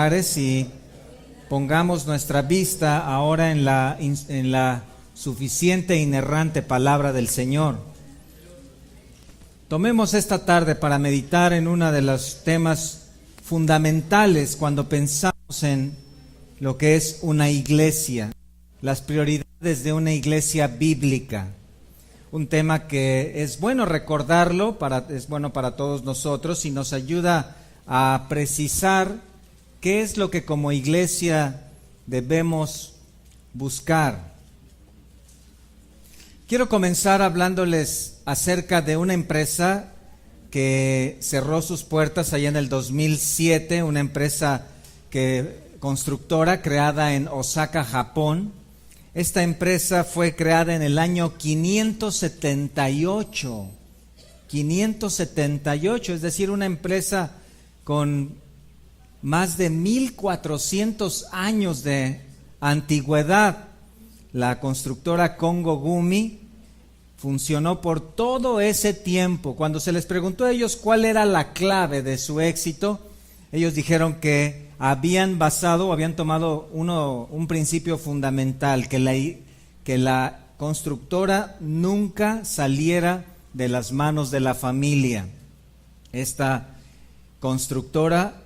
Y pongamos nuestra vista ahora en la suficiente e inerrante palabra del Señor. Tomemos esta tarde para meditar en uno de los temas fundamentales cuando pensamos en lo que es una iglesia, las prioridades de una iglesia bíblica. Un tema que es bueno recordarlo, es bueno para todos nosotros y nos ayuda a precisar ¿qué es lo que como iglesia debemos buscar? Quiero comenzar hablándoles acerca de una empresa que cerró sus puertas allá en el 2007, una empresa constructora creada en Osaka, Japón. Esta empresa fue creada en el año 578, es decir, una empresa con más de 1400 años de antigüedad. La constructora Kongo Gumi funcionó por todo ese tiempo. Cuando se les preguntó a ellos cuál era la clave de su éxito, ellos dijeron que habían tomado un principio fundamental, que la constructora nunca saliera de las manos de la familia. Esta constructora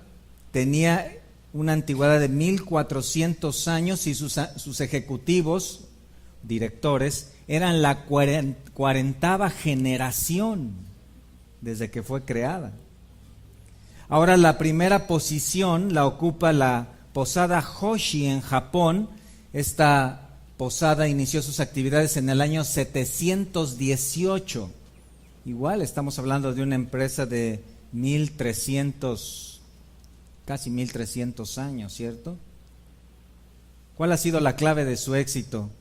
tenía una antigüedad de 1400 años y sus ejecutivos, directores, eran la 40ª generación desde que fue creada. Ahora la primera posición la ocupa la posada Hoshi en Japón. Esta posada inició sus actividades en el año 718. Igual estamos hablando de una empresa de casi 1300 años, ¿cierto? ¿Cuál ha sido la clave de su éxito?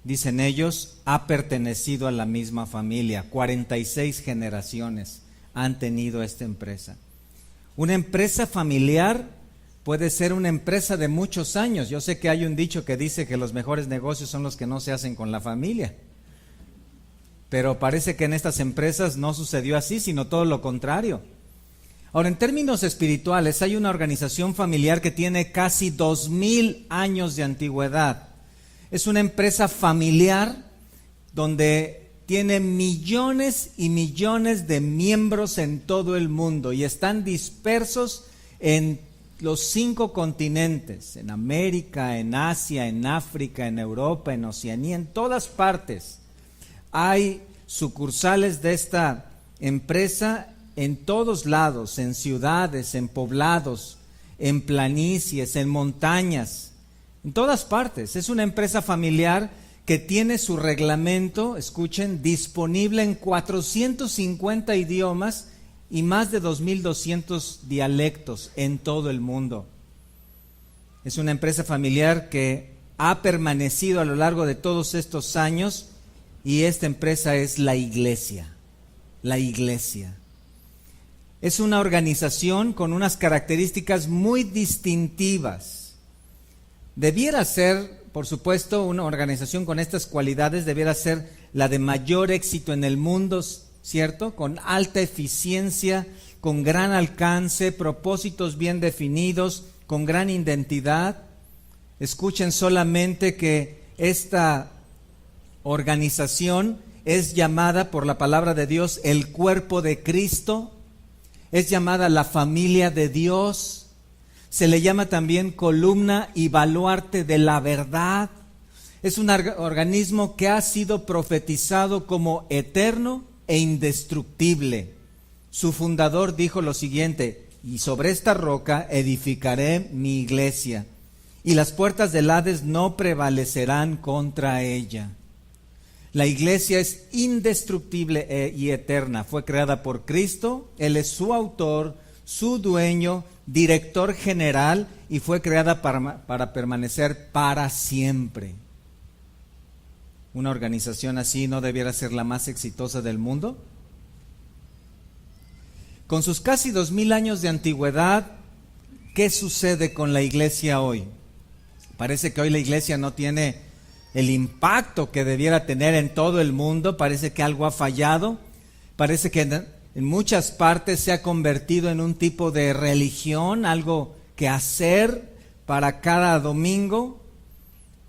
Dicen ellos, ha pertenecido a la misma familia. 46 generaciones han tenido esta empresa. Una empresa familiar puede ser una empresa de muchos años. Yo sé que hay un dicho que dice que los mejores negocios son los que no se hacen con la familia. Pero parece que en estas empresas no sucedió así, sino todo lo contrario. Ahora, en términos espirituales, hay una organización familiar que tiene casi 2000 años de antigüedad. Es una empresa familiar donde tiene millones y millones de miembros en todo el mundo y están dispersos en los 5 continentes, en América, en Asia, en África, en Europa, en Oceanía, en todas partes. Hay sucursales de esta empresa en todos lados, en ciudades, en poblados, en planicies, en montañas, en todas partes. Es una empresa familiar que tiene su reglamento, escuchen, disponible en 450 idiomas y más de 2200 dialectos en todo el mundo. Es una empresa familiar que ha permanecido a lo largo de todos estos años y esta empresa es la iglesia. La iglesia. Es una organización con unas características muy distintivas. Debiera ser, por supuesto, una organización con estas cualidades, debiera ser la de mayor éxito en el mundo, ¿cierto? Con alta eficiencia, con gran alcance, propósitos bien definidos, con gran identidad. Escuchen solamente que esta organización es llamada por la palabra de Dios el cuerpo de Cristo. Es llamada la familia de Dios, se le llama también columna y baluarte de la verdad. Es un organismo que ha sido profetizado como eterno e indestructible. Su fundador dijo lo siguiente: y sobre esta roca edificaré mi iglesia, y las puertas del Hades no prevalecerán contra ella. La iglesia es indestructible y eterna. Fue creada por Cristo, Él es su autor, su dueño, director general y fue creada para permanecer para siempre. ¿Una organización así no debiera ser la más exitosa del mundo? Con sus casi 2000 años de antigüedad, ¿qué sucede con la iglesia hoy? Parece que hoy la iglesia no tiene el impacto que debiera tener en todo el mundo. Parece que algo ha fallado. Parece que en muchas partes se ha convertido en un tipo de religión, algo qué hacer para cada domingo.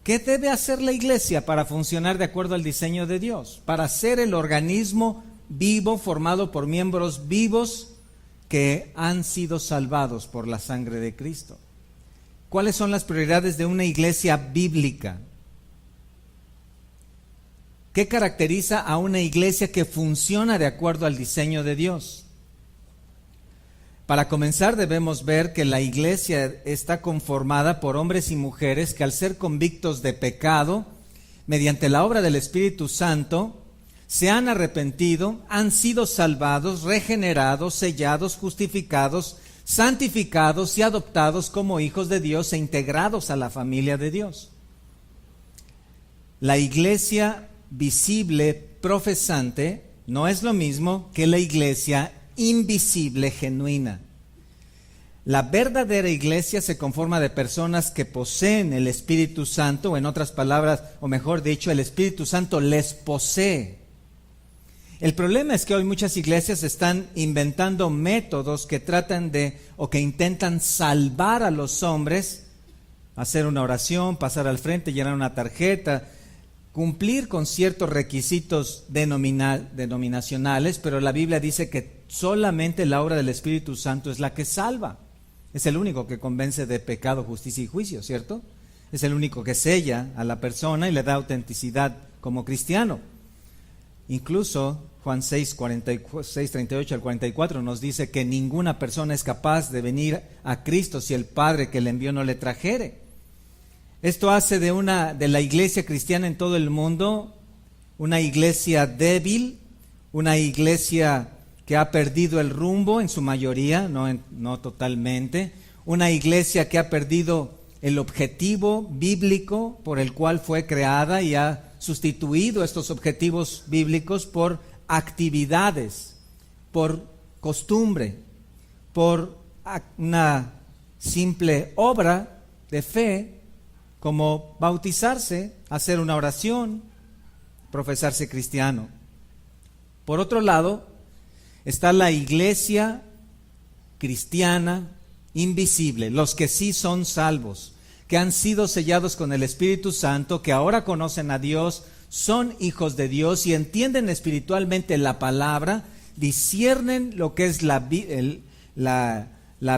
¿Qué debe hacer la iglesia para funcionar de acuerdo al diseño de Dios? Para ser el organismo vivo formado por miembros vivos que han sido salvados por la sangre de Cristo. ¿Cuáles son las prioridades de una iglesia bíblica? ¿Qué caracteriza a una iglesia que funciona de acuerdo al diseño de Dios? Para comenzar, debemos ver que la iglesia está conformada por hombres y mujeres que, al ser convictos de pecado, mediante la obra del Espíritu Santo, se han arrepentido, han sido salvados, regenerados, sellados, justificados, santificados y adoptados como hijos de Dios e integrados a la familia de Dios. La iglesia visible, profesante, no es lo mismo que la iglesia invisible, genuina. La verdadera iglesia se conforma de personas que poseen el Espíritu Santo, o en otras palabras, o mejor dicho, el Espíritu Santo les posee. El problema es que hoy muchas iglesias están inventando métodos que tratan de, o que intentan salvar a los hombres, hacer una oración, pasar al frente, llenar una tarjeta, cumplir con ciertos requisitos denominacionales, pero la Biblia dice que solamente la obra del Espíritu Santo es la que salva. Es el único que convence de pecado, justicia y juicio, ¿cierto? Es el único que sella a la persona y le da autenticidad como cristiano. Incluso Juan 6, 38 al 44 nos dice que ninguna persona es capaz de venir a Cristo si el Padre que le envió no le trajere. Esto hace de la iglesia cristiana en todo el mundo una iglesia débil, una iglesia que ha perdido el rumbo en su mayoría, no totalmente, una iglesia que ha perdido el objetivo bíblico por el cual fue creada y ha sustituido estos objetivos bíblicos por actividades, por costumbre, por una simple obra de fe, como bautizarse, hacer una oración, profesarse cristiano. Por otro lado, está la iglesia cristiana invisible, los que sí son salvos, que han sido sellados con el Espíritu Santo, que ahora conocen a Dios, son hijos de Dios y entienden espiritualmente la palabra, disciernen lo que es la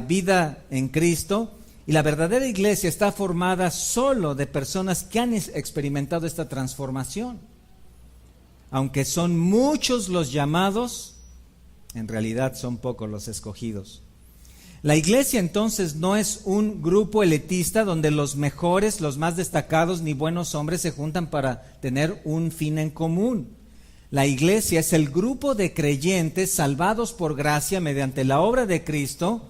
vida en Cristo. Y la verdadera iglesia está formada solo de personas que han experimentado esta transformación. Aunque son muchos los llamados, en realidad son pocos los escogidos. La iglesia entonces no es un grupo elitista donde los mejores, los más destacados ni buenos hombres se juntan para tener un fin en común. La iglesia es el grupo de creyentes salvados por gracia mediante la obra de Cristo,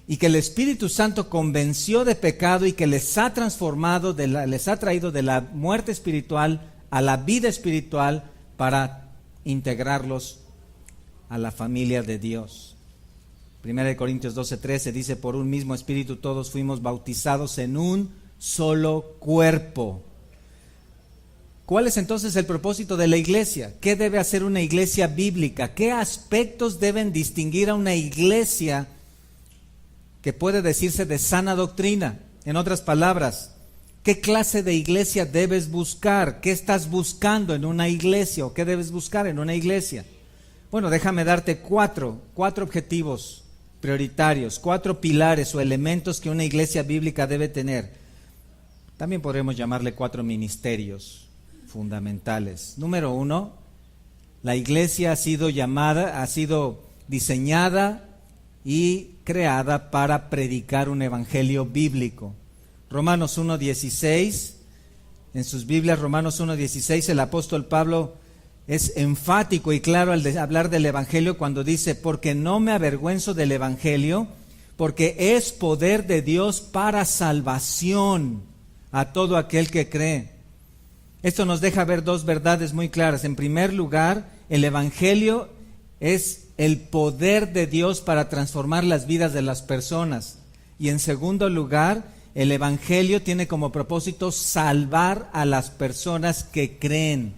y que el Espíritu Santo convenció de pecado y que les ha transformado, les ha traído de la muerte espiritual a la vida espiritual para integrarlos a la familia de Dios. 1 Corintios 12:13 dice: por un mismo Espíritu todos fuimos bautizados en un solo cuerpo. ¿Cuál es entonces el propósito de la iglesia? ¿Qué debe hacer una iglesia bíblica? ¿Qué aspectos deben distinguir a una iglesia que puede decirse de sana doctrina? En otras palabras, ¿qué clase de iglesia debes buscar? ¿Qué estás buscando en una iglesia o qué debes buscar en una iglesia? Bueno, déjame darte cuatro objetivos prioritarios, 4 pilares o elementos que una iglesia bíblica debe tener. También podremos llamarle 4 ministerios fundamentales. Número 1, la iglesia ha sido diseñada y creada para predicar un evangelio bíblico. Romanos 1:16, en sus Biblias, Romanos 1:16, el apóstol Pablo es enfático y claro al hablar del evangelio cuando dice: porque no me avergüenzo del evangelio, porque es poder de Dios para salvación a todo aquel que cree. Esto nos deja ver 2 verdades muy claras. En primer lugar, el evangelio es el poder de Dios para transformar las vidas de las personas. Y en segundo lugar, el evangelio tiene como propósito salvar a las personas que creen.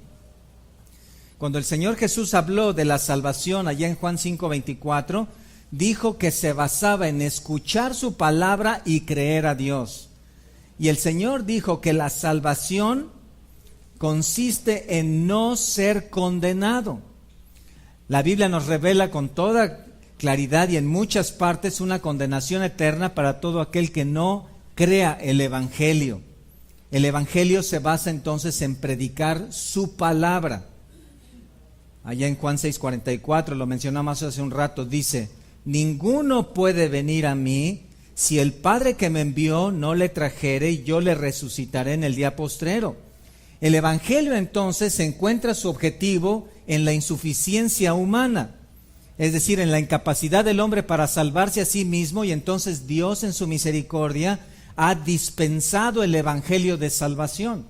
Cuando el Señor Jesús habló de la salvación allá en Juan 5:24, dijo que se basaba en escuchar su palabra y creer a Dios. Y el Señor dijo que la salvación consiste en no ser condenado. La Biblia nos revela con toda claridad y en muchas partes una condenación eterna para todo aquel que no crea el Evangelio. El Evangelio se basa entonces en predicar su palabra. Allá en Juan 6:44, lo mencionamos hace un rato, dice: ninguno puede venir a mí si el Padre que me envió no le trajere, y yo le resucitaré en el día postrero. El Evangelio entonces encuentra su objetivo en la insuficiencia humana, es decir, en la incapacidad del hombre para salvarse a sí mismo, y entonces Dios en su misericordia ha dispensado el Evangelio de salvación.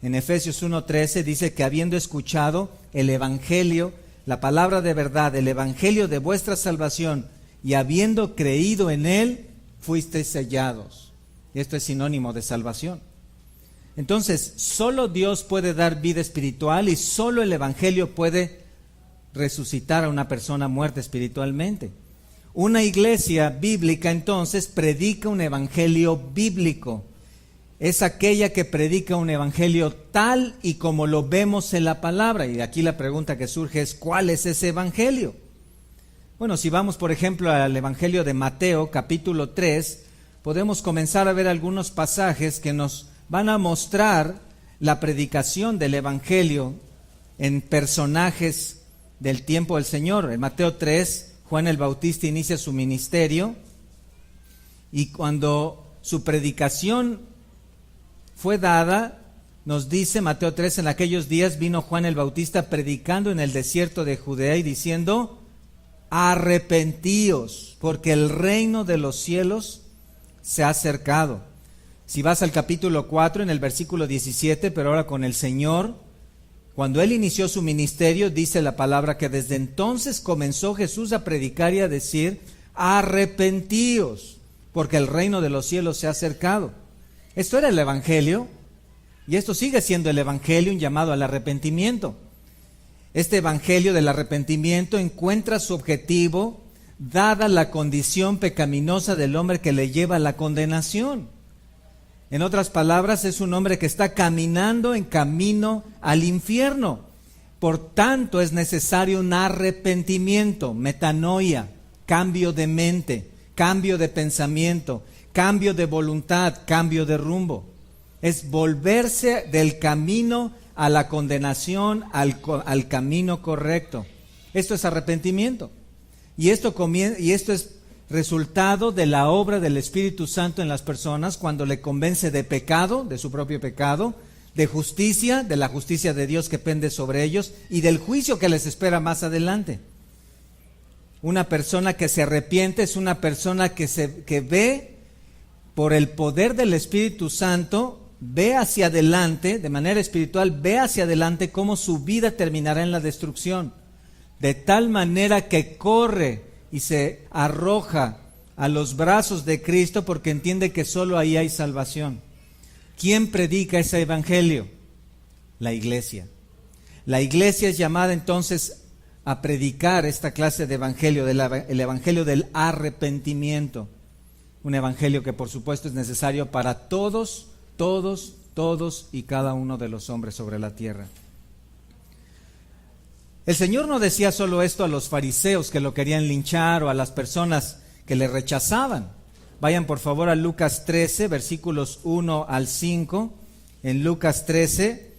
En Efesios 1:13 dice que habiendo escuchado el Evangelio, la palabra de verdad, el Evangelio de vuestra salvación, y habiendo creído en él, fuisteis sellados. Y esto es sinónimo de salvación. Entonces, solo Dios puede dar vida espiritual y solo el Evangelio puede resucitar a una persona muerta espiritualmente. Una iglesia bíblica entonces predica un evangelio bíblico. Es aquella que predica un evangelio tal y como lo vemos en la palabra. Y aquí la pregunta que surge es: ¿cuál es ese evangelio? Bueno, si vamos por ejemplo al evangelio de Mateo capítulo 3, podemos comenzar a ver algunos pasajes que nos van a mostrar la predicación del evangelio en personajes del tiempo del Señor. En Mateo 3, Juan el Bautista inicia su ministerio, y cuando su predicación fue dada, nos dice Mateo 3: en aquellos días vino Juan el Bautista predicando en el desierto de Judea y diciendo: arrepentíos, porque el reino de los cielos se ha acercado. Si vas al capítulo 4, en el versículo 17, pero ahora con el Señor, cuando él inició su ministerio, dice la palabra que desde entonces comenzó Jesús a predicar y a decir: arrepentíos, porque el reino de los cielos se ha acercado. Esto era el Evangelio, y esto sigue siendo el Evangelio, un llamado al arrepentimiento. Este Evangelio del arrepentimiento encuentra su objetivo dada la condición pecaminosa del hombre que le lleva a la condenación. En otras palabras, es un hombre que está caminando en camino al infierno. Por tanto, es necesario un arrepentimiento, metanoia, cambio de mente, cambio de pensamiento, cambio de voluntad, cambio de rumbo. Es volverse del camino a la condenación al camino correcto. Esto es arrepentimiento. Y esto es resultado de la obra del Espíritu Santo en las personas cuando le convence de pecado, de su propio pecado, de justicia, de la justicia de Dios que pende sobre ellos, y del juicio que les espera más adelante. Una persona que se arrepiente es una persona que ve por el poder del Espíritu Santo, ve hacia adelante, de manera espiritual, ve hacia adelante cómo su vida terminará en la destrucción, de tal manera que corre y se arroja a los brazos de Cristo porque entiende que solo ahí hay salvación. ¿Quién predica ese evangelio? La iglesia. La iglesia es llamada entonces a predicar esta clase de evangelio, el evangelio del arrepentimiento. Un evangelio que por supuesto es necesario para todos y cada uno de los hombres sobre la tierra. El Señor no decía solo esto a los fariseos que lo querían linchar o a las personas que le rechazaban. Vayan por favor a Lucas 13, versículos 1 al 5. En Lucas 13,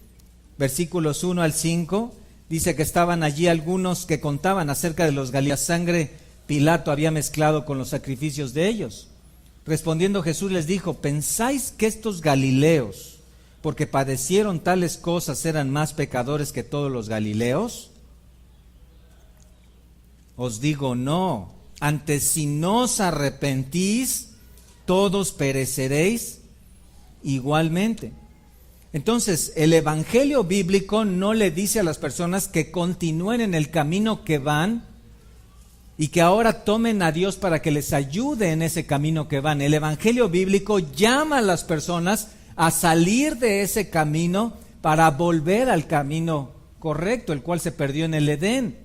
versículos 1 al 5, dice que estaban allí algunos que contaban acerca de los galileos. La sangre Pilato había mezclado con los sacrificios de ellos. Respondiendo Jesús les dijo: ¿pensáis que estos galileos, porque padecieron tales cosas, eran más pecadores que todos los galileos? Os digo no, antes si no os arrepentís, todos pereceréis igualmente. Entonces, el evangelio bíblico no le dice a las personas que continúen en el camino que van y que ahora tomen a Dios para que les ayude en ese camino que van. El evangelio bíblico llama a las personas a salir de ese camino para volver al camino correcto, el cual se perdió en el Edén.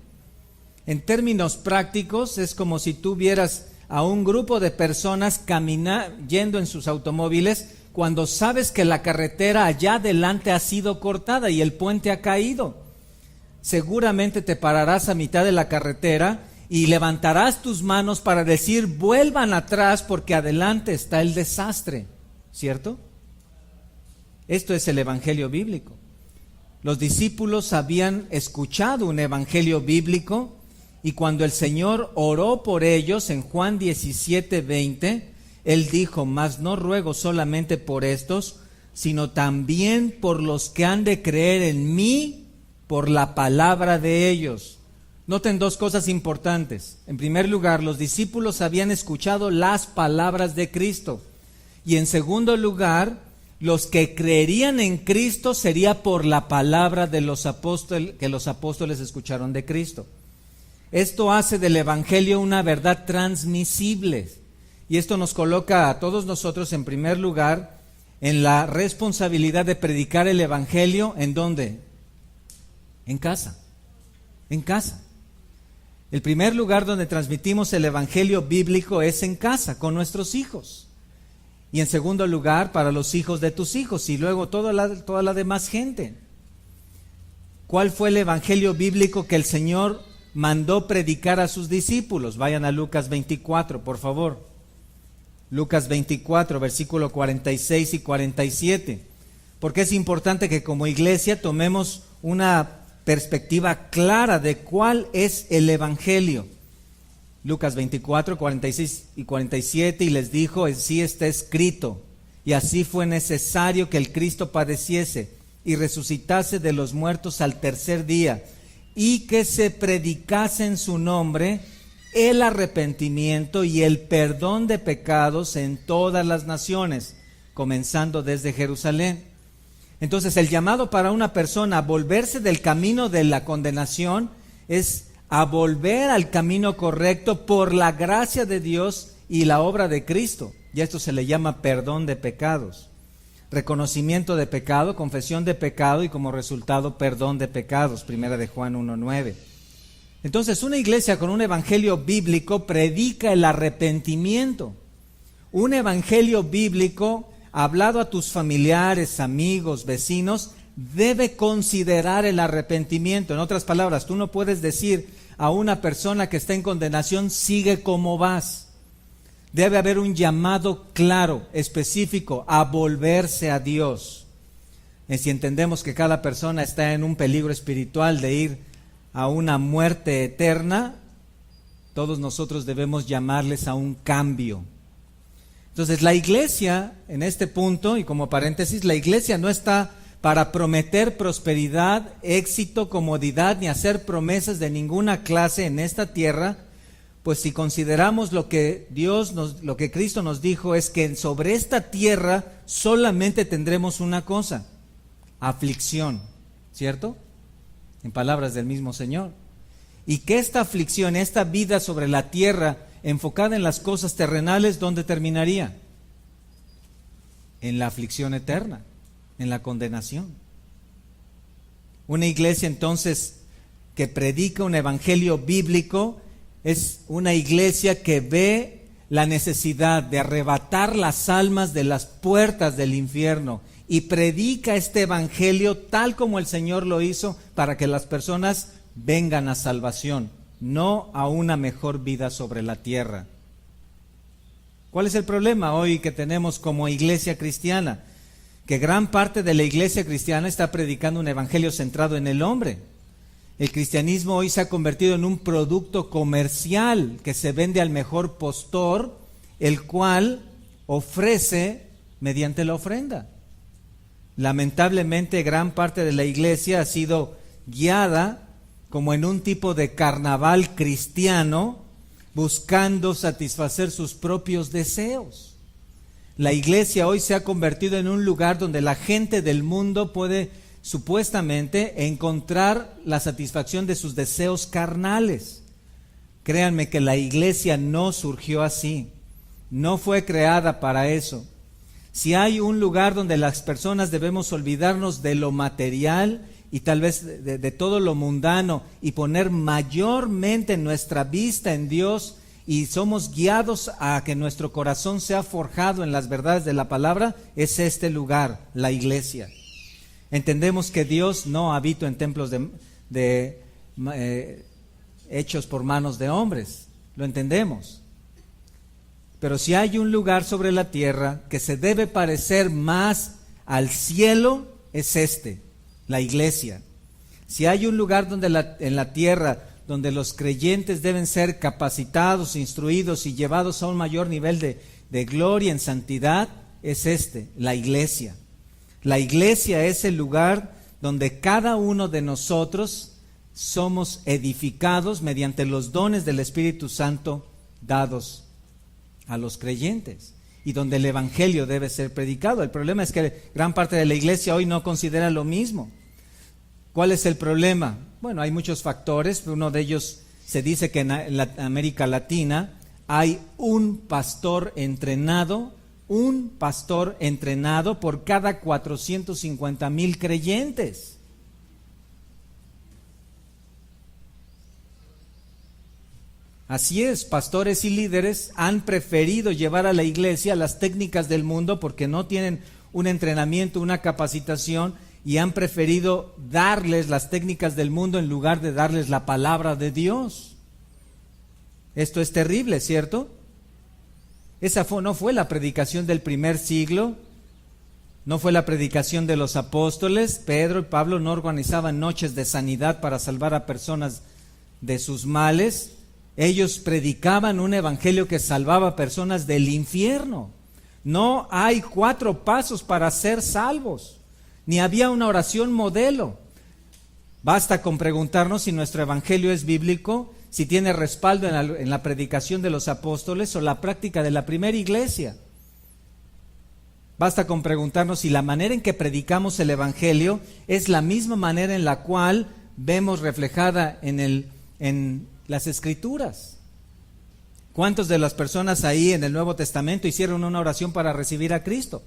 En términos prácticos, es como si tú vieras a un grupo de personas yendo en sus automóviles cuando sabes que la carretera allá adelante ha sido cortada y el puente ha caído. Seguramente te pararás a mitad de la carretera y levantarás tus manos para decir: vuelvan atrás porque adelante está el desastre, ¿cierto? Esto es el evangelio bíblico. Los discípulos habían escuchado un evangelio bíblico y cuando el Señor oró por ellos en Juan 17:20, Él dijo: mas no ruego solamente por estos, sino también por los que han de creer en mí por la palabra de ellos. Noten dos cosas importantes. En primer lugar, los discípulos habían escuchado las palabras de Cristo. Y en segundo lugar, los que creerían en Cristo sería por la palabra de los apóstoles, que los apóstoles escucharon de Cristo. Esto hace del evangelio una verdad transmisible. Y esto nos coloca a todos nosotros en primer lugar en la responsabilidad de predicar el evangelio. ¿En dónde? En casa. En casa. El primer lugar donde transmitimos el evangelio bíblico es en casa, con nuestros hijos. Y en segundo lugar, para los hijos de tus hijos, y luego toda la demás gente. ¿Cuál fue el evangelio bíblico que el Señor mandó predicar a sus discípulos? Vayan a Lucas 24, por favor. Lucas 24, versículo 46 y 47. Porque es importante que como iglesia tomemos una perspectiva clara de cuál es el evangelio. Lucas 24, 46 y 47, y les dijo: así está escrito, y así fue necesario que el Cristo padeciese y resucitase de los muertos al tercer día, y que se predicase en su nombre el arrepentimiento y el perdón de pecados en todas las naciones, comenzando desde Jerusalén. Entonces, el llamado para una persona a volverse del camino de la condenación es a volver al camino correcto por la gracia de Dios y la obra de Cristo. Y esto se le llama perdón de pecados. Reconocimiento de pecado, confesión de pecado y como resultado perdón de pecados. Primera de Juan 1:9. Entonces, una iglesia con un evangelio bíblico predica el arrepentimiento. Un evangelio bíblico hablado a tus familiares, amigos, vecinos, debe considerar el arrepentimiento. En otras palabras, tú no puedes decir a una persona que está en condenación: sigue como vas. Debe haber un llamado claro, específico, a volverse a Dios. Y si entendemos que cada persona está en un peligro espiritual de ir a una muerte eterna, todos nosotros debemos llamarles a un cambio. Entonces, la iglesia, en este punto, y como paréntesis, la iglesia no está para prometer prosperidad, éxito, comodidad, ni hacer promesas de ninguna clase en esta tierra, pues si consideramos lo que Cristo nos dijo es que sobre esta tierra solamente tendremos una cosa: aflicción, ¿cierto? En palabras del mismo Señor. Y que esta aflicción, esta vida sobre la tierra, enfocada en las cosas terrenales, ¿dónde terminaría? En la aflicción eterna, en la condenación. Una iglesia entonces que predica un evangelio bíblico es una iglesia que ve la necesidad de arrebatar las almas de las puertas del infierno y predica este evangelio tal como el Señor lo hizo para que las personas vengan a salvación, no a una mejor vida sobre la tierra. ¿Cuál es el problema hoy que tenemos como iglesia cristiana? Que gran parte de la iglesia cristiana está predicando un evangelio centrado en el hombre. El cristianismo hoy se ha convertido en un producto comercial que se vende al mejor postor, el cual ofrece mediante la ofrenda. Lamentablemente, gran parte de la iglesia ha sido guiada como en un tipo de carnaval cristiano, buscando satisfacer sus propios deseos. La iglesia hoy se ha convertido en un lugar donde la gente del mundo puede supuestamente encontrar la satisfacción de sus deseos carnales. Créanme que la iglesia no surgió así, no fue creada para eso. Si hay un lugar donde las personas debemos olvidarnos de lo material y tal vez de todo lo mundano y poner mayormente nuestra vista en Dios, y somos guiados a que nuestro corazón sea forjado en las verdades de la palabra, es este lugar, la iglesia. Entendemos que Dios no habita en templos hechos por manos de hombres, lo entendemos. Pero si hay un lugar sobre la tierra que se debe parecer más al cielo, es este, la iglesia. Si hay un lugar en la tierra donde los creyentes deben ser capacitados, instruidos y llevados a un mayor nivel de gloria en santidad, es este, la iglesia. La iglesia es el lugar donde cada uno de nosotros somos edificados mediante los dones del Espíritu Santo dados a los creyentes, y donde el evangelio debe ser predicado. El problema es que gran parte de la iglesia hoy no considera lo mismo. ¿Cuál es el problema? Bueno, hay muchos factores. Uno de ellos, se dice que en América Latina hay un pastor entrenado por cada 450,000 creyentes. Así es, pastores y líderes han preferido llevar a la iglesia las técnicas del mundo porque no tienen un entrenamiento, una capacitación, y han preferido darles las técnicas del mundo en lugar de darles la palabra de Dios. Esto es terrible, ¿cierto? Esa no fue la predicación del primer siglo, no fue la predicación de los apóstoles. Pedro y Pablo no organizaban noches de sanidad para salvar a personas de sus males. Ellos predicaban un evangelio que salvaba a personas del infierno. No hay 4 pasos para ser salvos, ni había una oración modelo. Basta con preguntarnos si nuestro evangelio es bíblico, si tiene respaldo en la predicación de los apóstoles o la práctica de la primera iglesia. Basta con preguntarnos si la manera en que predicamos el evangelio es la misma manera en la cual vemos reflejada en las Escrituras. ¿Cuántas de las personas ahí en el Nuevo Testamento hicieron una oración para recibir a Cristo?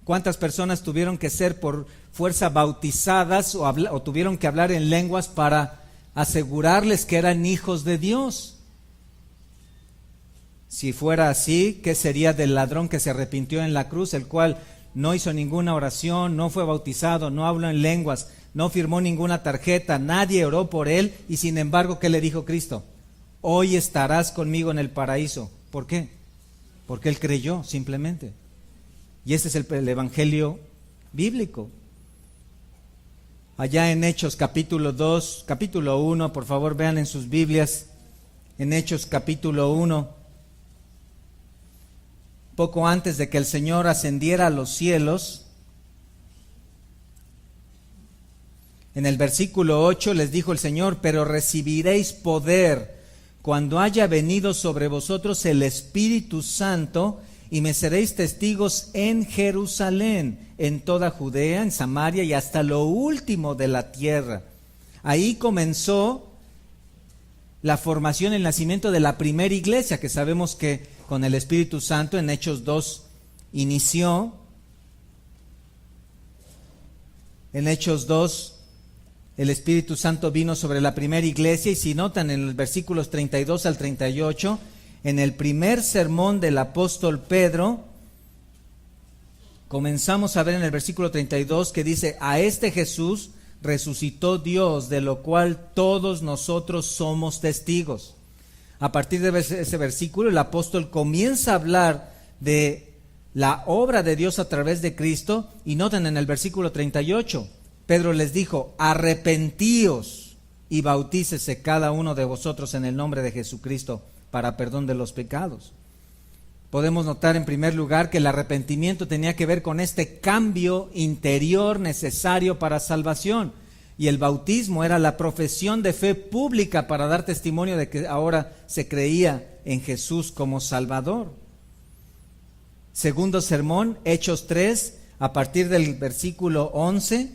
¿Cuántas personas tuvieron que ser por fuerza bautizadas o tuvieron que hablar en lenguas para asegurarles que eran hijos de Dios? Si fuera así, ¿qué sería del ladrón que se arrepintió en la cruz, el cual no hizo ninguna oración, no fue bautizado, no habló en lenguas, no firmó ninguna tarjeta, nadie oró por él, y sin embargo, ¿qué le dijo Cristo? Hoy estarás conmigo en el paraíso. ¿Por qué? Porque él creyó, simplemente. Y ese es el evangelio bíblico. Allá en Hechos capítulo 1, por favor vean en sus Biblias, en Hechos capítulo 1, poco antes de que el Señor ascendiera a los cielos, en el versículo 8 les dijo el Señor: pero recibiréis poder cuando haya venido sobre vosotros el Espíritu Santo, y me seréis testigos en Jerusalén, en toda Judea, en Samaria y hasta lo último de la tierra. Ahí comenzó la formación, el nacimiento de la primera iglesia, que sabemos que con el Espíritu Santo en Hechos 2 inició. En Hechos 2 el Espíritu Santo vino sobre la primera iglesia, y si notan en los versículos 32 al 38, en el primer sermón del apóstol Pedro, comenzamos a ver en el versículo 32 que dice: a este Jesús resucitó Dios, de lo cual todos nosotros somos testigos. A partir de ese versículo, el apóstol comienza a hablar de la obra de Dios a través de Cristo, y noten en el versículo 38, Pedro les dijo: arrepentíos y bautícese cada uno de vosotros en el nombre de Jesucristo para perdón de los pecados. Podemos notar en primer lugar que el arrepentimiento tenía que ver con este cambio interior necesario para salvación, y el bautismo era la profesión de fe pública para dar testimonio de que ahora se creía en Jesús como Salvador. Segundo sermón, Hechos 3, a partir del versículo 11,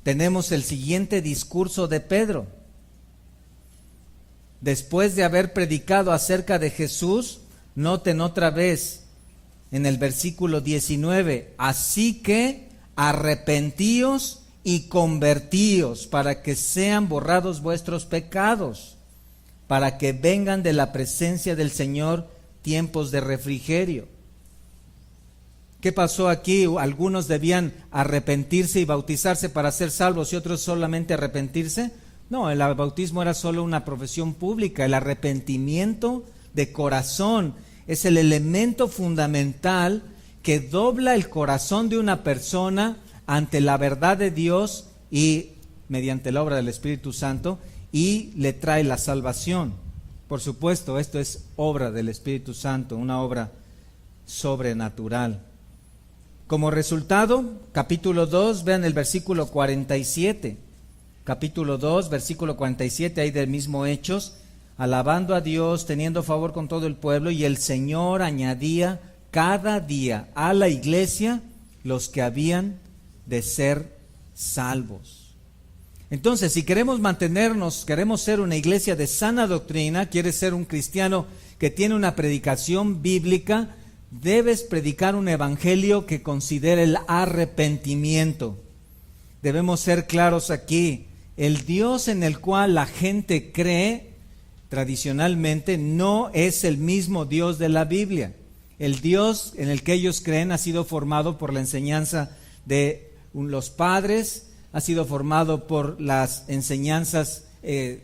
tenemos el siguiente discurso de Pedro. Después de haber predicado acerca de Jesús, noten otra vez en el versículo 19, así que arrepentíos y convertíos para que sean borrados vuestros pecados, para que vengan de la presencia del Señor tiempos de refrigerio. ¿Qué pasó aquí? Algunos debían arrepentirse y bautizarse para ser salvos y otros solamente arrepentirse. No, el bautismo era solo una profesión pública. El arrepentimiento de corazón es el elemento fundamental que dobla el corazón de una persona ante la verdad de Dios y mediante la obra del Espíritu Santo, y le trae la salvación. Por supuesto, esto es obra del Espíritu Santo, una obra sobrenatural. Como resultado, capítulo 2, vean el versículo 47. Capítulo 2, versículo 47, ahí del mismo Hechos, alabando a Dios, teniendo favor con todo el pueblo, y el Señor añadía cada día a la iglesia los que habían de ser salvos. Entonces, si queremos mantenernos, queremos ser una iglesia de sana doctrina, quieres ser un cristiano que tiene una predicación bíblica, debes predicar un evangelio que considere el arrepentimiento. Debemos ser claros aquí. El Dios en el cual la gente cree tradicionalmente no es el mismo Dios de la Biblia. El Dios en el que ellos creen ha sido formado por la enseñanza de los padres, ha sido formado por las enseñanzas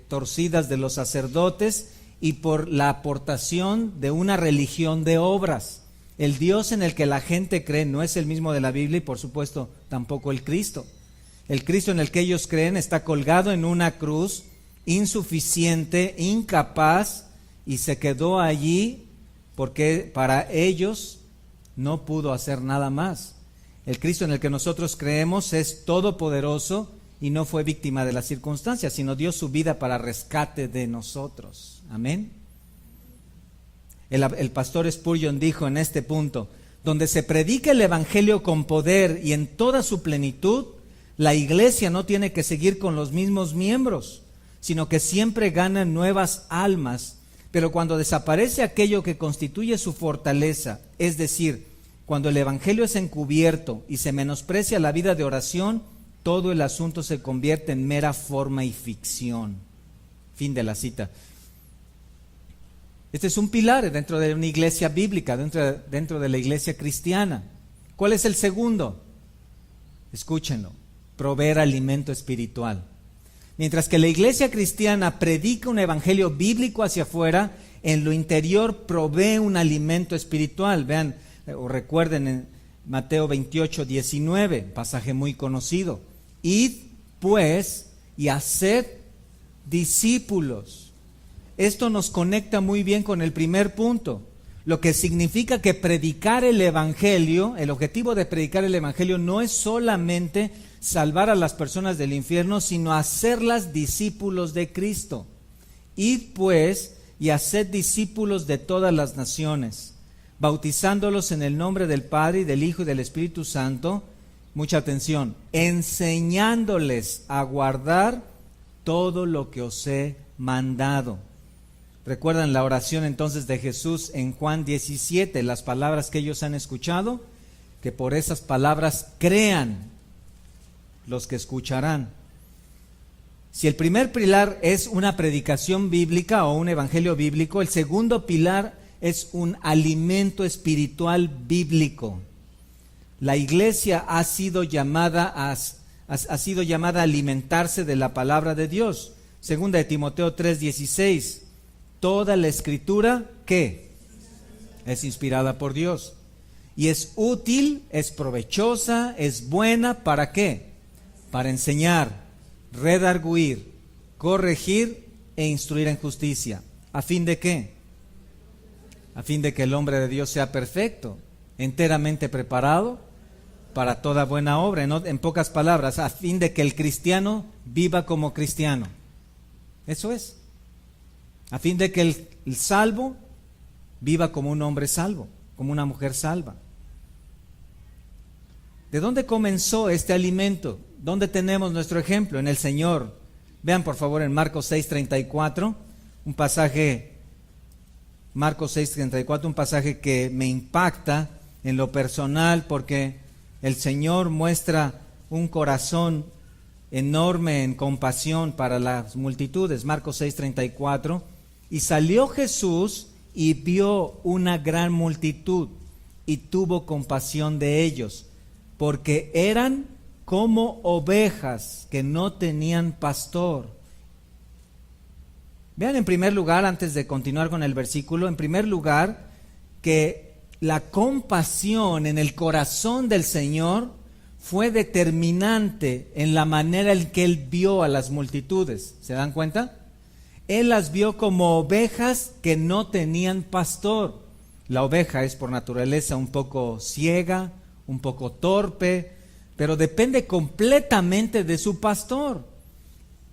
torcidas de los sacerdotes y por la aportación de una religión de obras. El Dios en el que la gente cree no es el mismo de la Biblia y por supuesto tampoco el Cristo. El Cristo en el que ellos creen está colgado en una cruz, insuficiente, incapaz, y se quedó allí porque para ellos no pudo hacer nada más. El Cristo en el que nosotros creemos es todopoderoso y no fue víctima de las circunstancias, sino dio su vida para rescate de nosotros. Amén. El pastor Spurgeon dijo en este punto: donde se predica el evangelio con poder y en toda su plenitud, la iglesia no tiene que seguir con los mismos miembros, sino que siempre gana nuevas almas. Pero cuando desaparece aquello que constituye su fortaleza, es decir, cuando el evangelio es encubierto y se menosprecia la vida de oración, todo el asunto se convierte en mera forma y ficción. Fin de la cita. Este es un pilar dentro de una iglesia bíblica, dentro de la iglesia cristiana. ¿Cuál es el segundo? Escúchenlo: proveer alimento espiritual. Mientras que la iglesia cristiana predica un evangelio bíblico hacia afuera, en lo interior provee un alimento espiritual. Vean, o recuerden en Mateo 28, 19, pasaje muy conocido: id pues y haced discípulos. Esto nos conecta muy bien con el primer punto, lo que significa que predicar el evangelio, el objetivo de predicar el evangelio no es solamente salvar a las personas del infierno, sino hacerlas discípulos de Cristo. Id pues y haced discípulos de todas las naciones, bautizándolos en el nombre del Padre y del Hijo y del Espíritu Santo, mucha atención, enseñándoles a guardar todo lo que os he mandado. ¿Recuerdan la oración entonces de Jesús en Juan 17, las palabras que ellos han escuchado? Que por esas palabras crean los que escucharán. Si el primer pilar es una predicación bíblica o un evangelio bíblico, el segundo pilar es un alimento espiritual bíblico. La iglesia ha sido llamada a alimentarse de la palabra de Dios. Segunda de Timoteo 3:16. Toda la escritura, ¿qué? Es inspirada por Dios. Y es útil, es provechosa, es buena, ¿para qué? Para enseñar, redarguir, corregir e instruir en justicia. ¿A fin de qué? A fin de que el hombre de Dios sea perfecto, enteramente preparado para toda buena obra. En pocas palabras, a fin de que el cristiano viva como cristiano. Eso es. A fin de que el salvo viva como un hombre salvo, como una mujer salva. ¿De dónde comenzó este alimento? ¿Dónde tenemos nuestro ejemplo? En el Señor. Vean por favor en Marcos 6:34, un pasaje, Marcos 6:34, un pasaje que me impacta en lo personal porque el Señor muestra un corazón enorme en compasión para las multitudes. Marcos 6:34. Y salió Jesús y vio una gran multitud y tuvo compasión de ellos, porque eran como ovejas que no tenían pastor. Vean en primer lugar, antes de continuar con el versículo, en primer lugar, que la compasión en el corazón del Señor fue determinante en la manera en que Él vio a las multitudes. ¿Se dan cuenta? Él las vio como ovejas que no tenían pastor. La oveja es por naturaleza un poco ciega, un poco torpe, pero depende completamente de su pastor.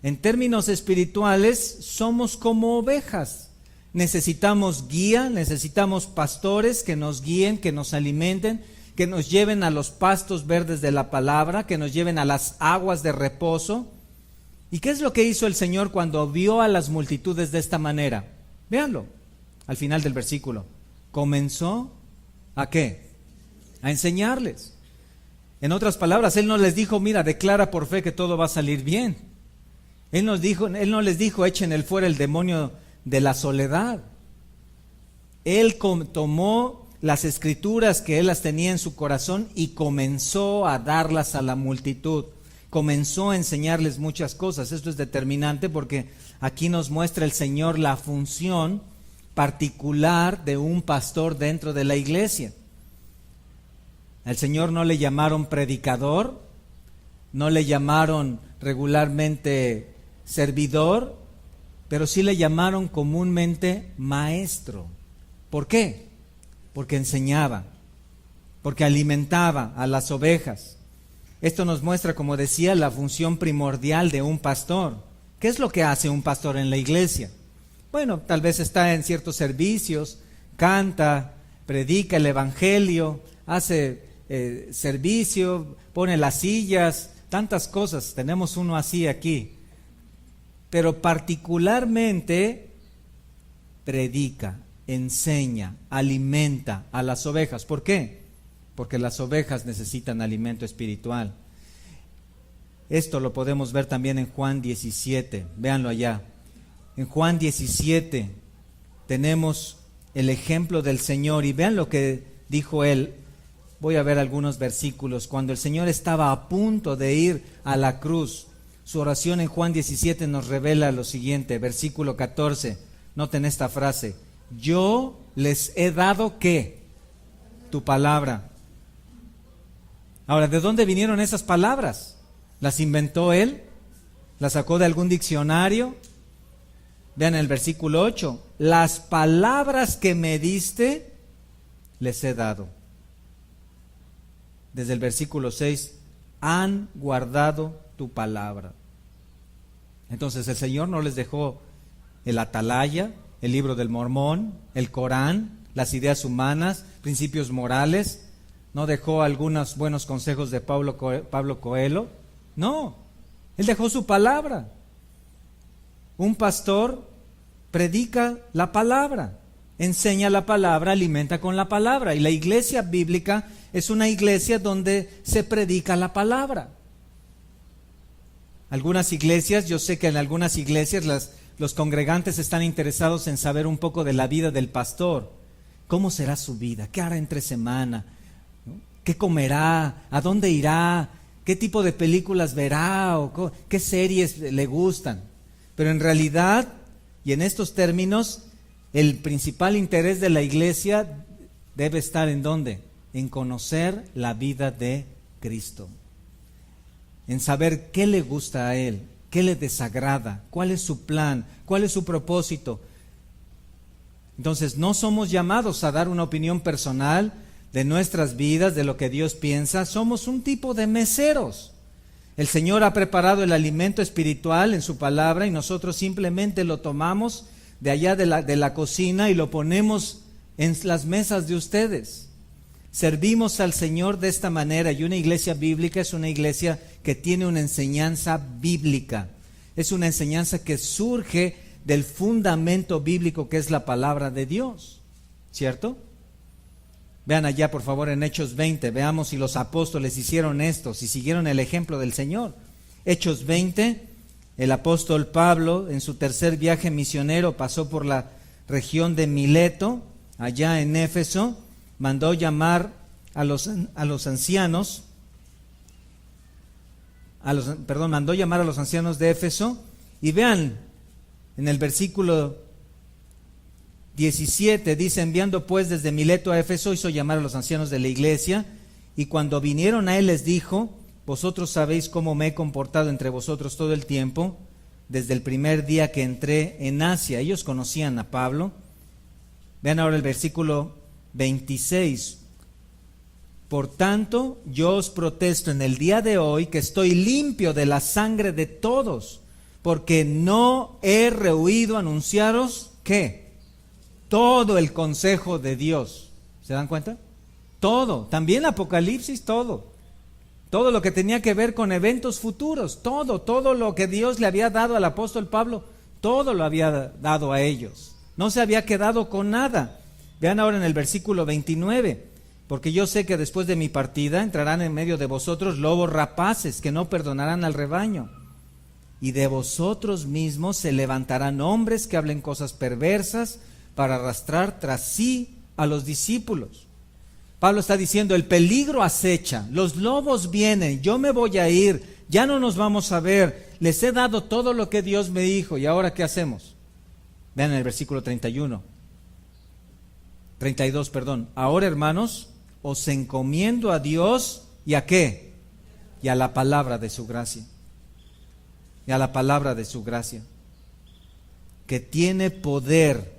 En términos espirituales, somos como ovejas. Necesitamos guía, necesitamos pastores que nos guíen, que nos alimenten, que nos lleven a los pastos verdes de la palabra, que nos lleven a las aguas de reposo. ¿Y qué es lo que hizo el Señor cuando vio a las multitudes de esta manera? Véanlo, al final del versículo. Comenzó ¿a qué? A enseñarles. En otras palabras, Él no les dijo, mira, declara por fe que todo va a salir bien. Él no les dijo, echen el fuera el demonio de la soledad. Él tomó las escrituras que Él las tenía en su corazón y comenzó a darlas a la multitud. Comenzó a enseñarles muchas cosas. Esto es determinante porque aquí nos muestra el Señor la función particular de un pastor dentro de la iglesia. Al Señor no le llamaron predicador, no le llamaron regularmente servidor, pero sí le llamaron comúnmente maestro. ¿Por qué? Porque enseñaba, porque alimentaba a las ovejas. Esto nos muestra, como decía, la función primordial de un pastor. ¿Qué es lo que hace un pastor en la iglesia? Bueno, tal vez está en ciertos servicios, canta, predica el evangelio, hace servicio, pone las sillas, tantas cosas. Tenemos uno así aquí. Pero particularmente predica, enseña, alimenta a las ovejas. ¿Por qué? Porque las ovejas necesitan alimento espiritual. Esto lo podemos ver también en Juan 17. Véanlo allá. En Juan 17 tenemos el ejemplo del Señor y vean lo que dijo Él. Voy a ver algunos versículos. Cuando el Señor estaba a punto de ir a la cruz, su oración en Juan 17 nos revela lo siguiente, versículo 14. Noten esta frase. Yo les he dado, ¿qué? Tu palabra. Ahora, ¿de dónde vinieron esas palabras? ¿Las inventó Él? ¿Las sacó de algún diccionario? Vean el versículo 8. Las palabras que me diste, les he dado. Desde el versículo 6, han guardado tu palabra. Entonces el Señor no les dejó el Atalaya, el libro del Mormón, el Corán, las ideas humanas, principios morales. No dejó algunos buenos consejos de Pablo Coelho. No, Él dejó su palabra. Un pastor predica la palabra, enseña la palabra, alimenta con la palabra. Y la iglesia bíblica es una iglesia donde se predica la palabra. Algunas iglesias, yo sé que en algunas iglesias los congregantes están interesados en saber un poco de la vida del pastor. ¿Cómo será su vida? ¿Qué hará entre semana? ¿Qué comerá? ¿A dónde irá? ¿Qué tipo de películas verá? ¿O qué series le gustan? Pero en realidad, y en estos términos, el principal interés de la iglesia debe estar ¿en dónde? En conocer la vida de Cristo. En saber qué le gusta a Él, qué le desagrada, cuál es su plan, cuál es su propósito. Entonces, no somos llamados a dar una opinión personal de nuestras vidas, de lo que Dios piensa. Somos un tipo de meseros. El Señor ha preparado el alimento espiritual en su palabra y nosotros simplemente lo tomamos de allá de la cocina y lo ponemos en las mesas de ustedes. Servimos al Señor de esta manera, y una iglesia bíblica es una iglesia que tiene una enseñanza bíblica. Es una enseñanza que surge del fundamento bíblico que es la palabra de Dios, ¿cierto? Vean allá por favor en Hechos 20, veamos si los apóstoles hicieron esto, si siguieron el ejemplo del Señor. Hechos 20, el apóstol Pablo en su tercer viaje misionero pasó por la región de Mileto, allá en Éfeso, mandó llamar a los ancianos, mandó llamar a los ancianos de Éfeso, y vean, en el versículo 17 dice: enviando pues desde Mileto a Éfeso, hizo llamar a los ancianos de la iglesia, y cuando vinieron a él les dijo: vosotros sabéis cómo me he comportado entre vosotros todo el tiempo, desde el primer día que entré en Asia. Ellos conocían a Pablo. Vean ahora el versículo 26. Por tanto, yo os protesto en el día de hoy que estoy limpio de la sangre de todos, porque no he rehuido anunciaros, ¿qué? Todo el consejo de Dios. ¿Se dan cuenta? Todo, también Apocalipsis, todo lo que tenía que ver con eventos futuros, todo lo que Dios le había dado al apóstol Pablo, todo lo había dado a ellos, no se había quedado con nada. Vean ahora en el versículo 29, porque yo sé que después de mi partida entrarán en medio de vosotros lobos rapaces que no perdonarán al rebaño, y de vosotros mismos se levantarán hombres que hablen cosas perversas para arrastrar tras sí a los discípulos. Pablo está diciendo: el peligro acecha, los lobos vienen, yo me voy a ir, ya no nos vamos a ver, les he dado todo lo que Dios me dijo, ¿y ahora qué hacemos? Vean en el versículo 32, ahora hermanos, os encomiendo a Dios, ¿y a qué? Y a la palabra de su gracia, que tiene poder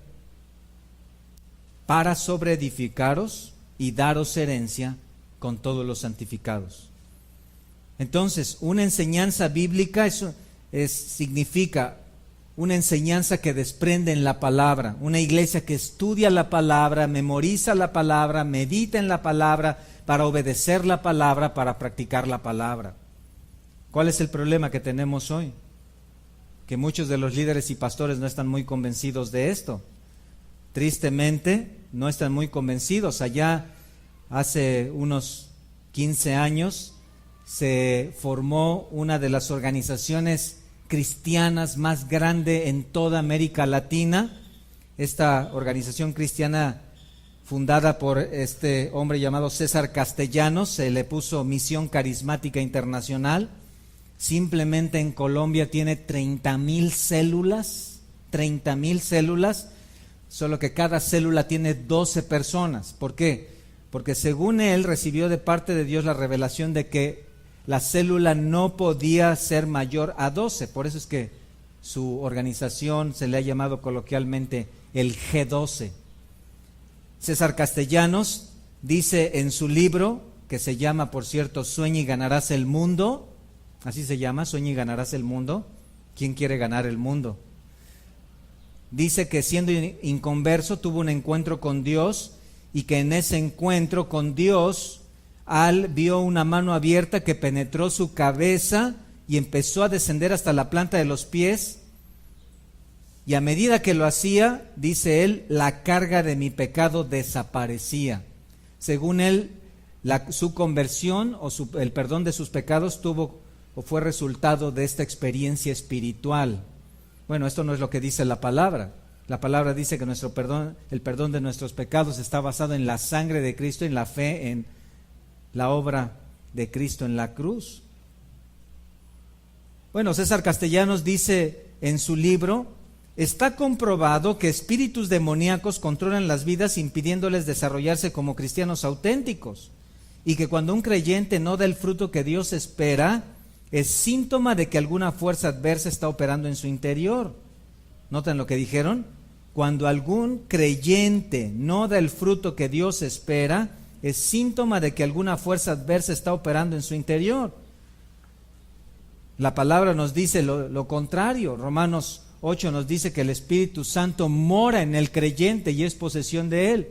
para sobreedificaros y daros herencia con todos los santificados. Entonces, una enseñanza bíblica significa una enseñanza que desprende en la palabra, una iglesia que estudia la palabra, memoriza la palabra, medita en la palabra, para obedecer la palabra, para practicar la palabra. ¿Cuál es el problema que tenemos hoy? Que muchos de los líderes y pastores no están muy convencidos de esto. Tristemente, no están muy convencidos. Allá hace unos 15 años se formó una de las organizaciones cristianas más grande en toda América Latina. Esta organización cristiana, fundada por este hombre llamado César Castellanos, se le puso Misión Carismática Internacional. Simplemente en Colombia tiene 30,000 células, solo que cada célula tiene 12 personas. ¿Por qué? Porque según él recibió de parte de Dios la revelación de que la célula no podía ser mayor a 12. Por eso es que su organización se le ha llamado coloquialmente el G12. César Castellanos dice en su libro, que se llama, por cierto, Sueña y ganarás el mundo. Así se llama, Sueña y ganarás el mundo. ¿Quién quiere ganar el mundo? Dice que siendo inconverso tuvo un encuentro con Dios, y que en ese encuentro con Dios vio una mano abierta que penetró su cabeza y empezó a descender hasta la planta de los pies, y a medida que lo hacía, dice él, la carga de mi pecado desaparecía. Según él, su conversión o el perdón de sus pecados fue resultado de esta experiencia espiritual. Bueno, esto no es lo que dice la palabra. La palabra dice que el perdón de nuestros pecados está basado en la sangre de Cristo, en la fe en la obra de Cristo en la cruz. Bueno, César Castellanos dice en su libro: está comprobado que espíritus demoníacos controlan las vidas impidiéndoles desarrollarse como cristianos auténticos, y que cuando un creyente no da el fruto que Dios espera, es síntoma de que alguna fuerza adversa está operando en su interior. ¿Notan lo que dijeron? Cuando algún creyente no da el fruto que Dios espera, es síntoma de que alguna fuerza adversa está operando en su interior. La palabra nos dice lo contrario. Romanos 8 nos dice que el Espíritu Santo mora en el creyente y es posesión de él.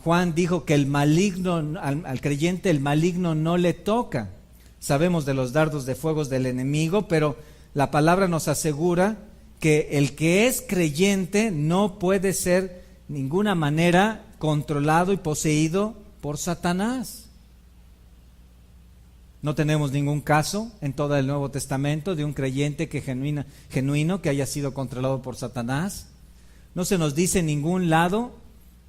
Juan dijo que al creyente el maligno no le toca. Sabemos de los dardos de fuego del enemigo, pero la palabra nos asegura que el que es creyente no puede ser de ninguna manera controlado y poseído por Satanás. No tenemos ningún caso en todo el Nuevo Testamento de un creyente genuino que haya sido controlado por Satanás. No se nos dice en ningún lado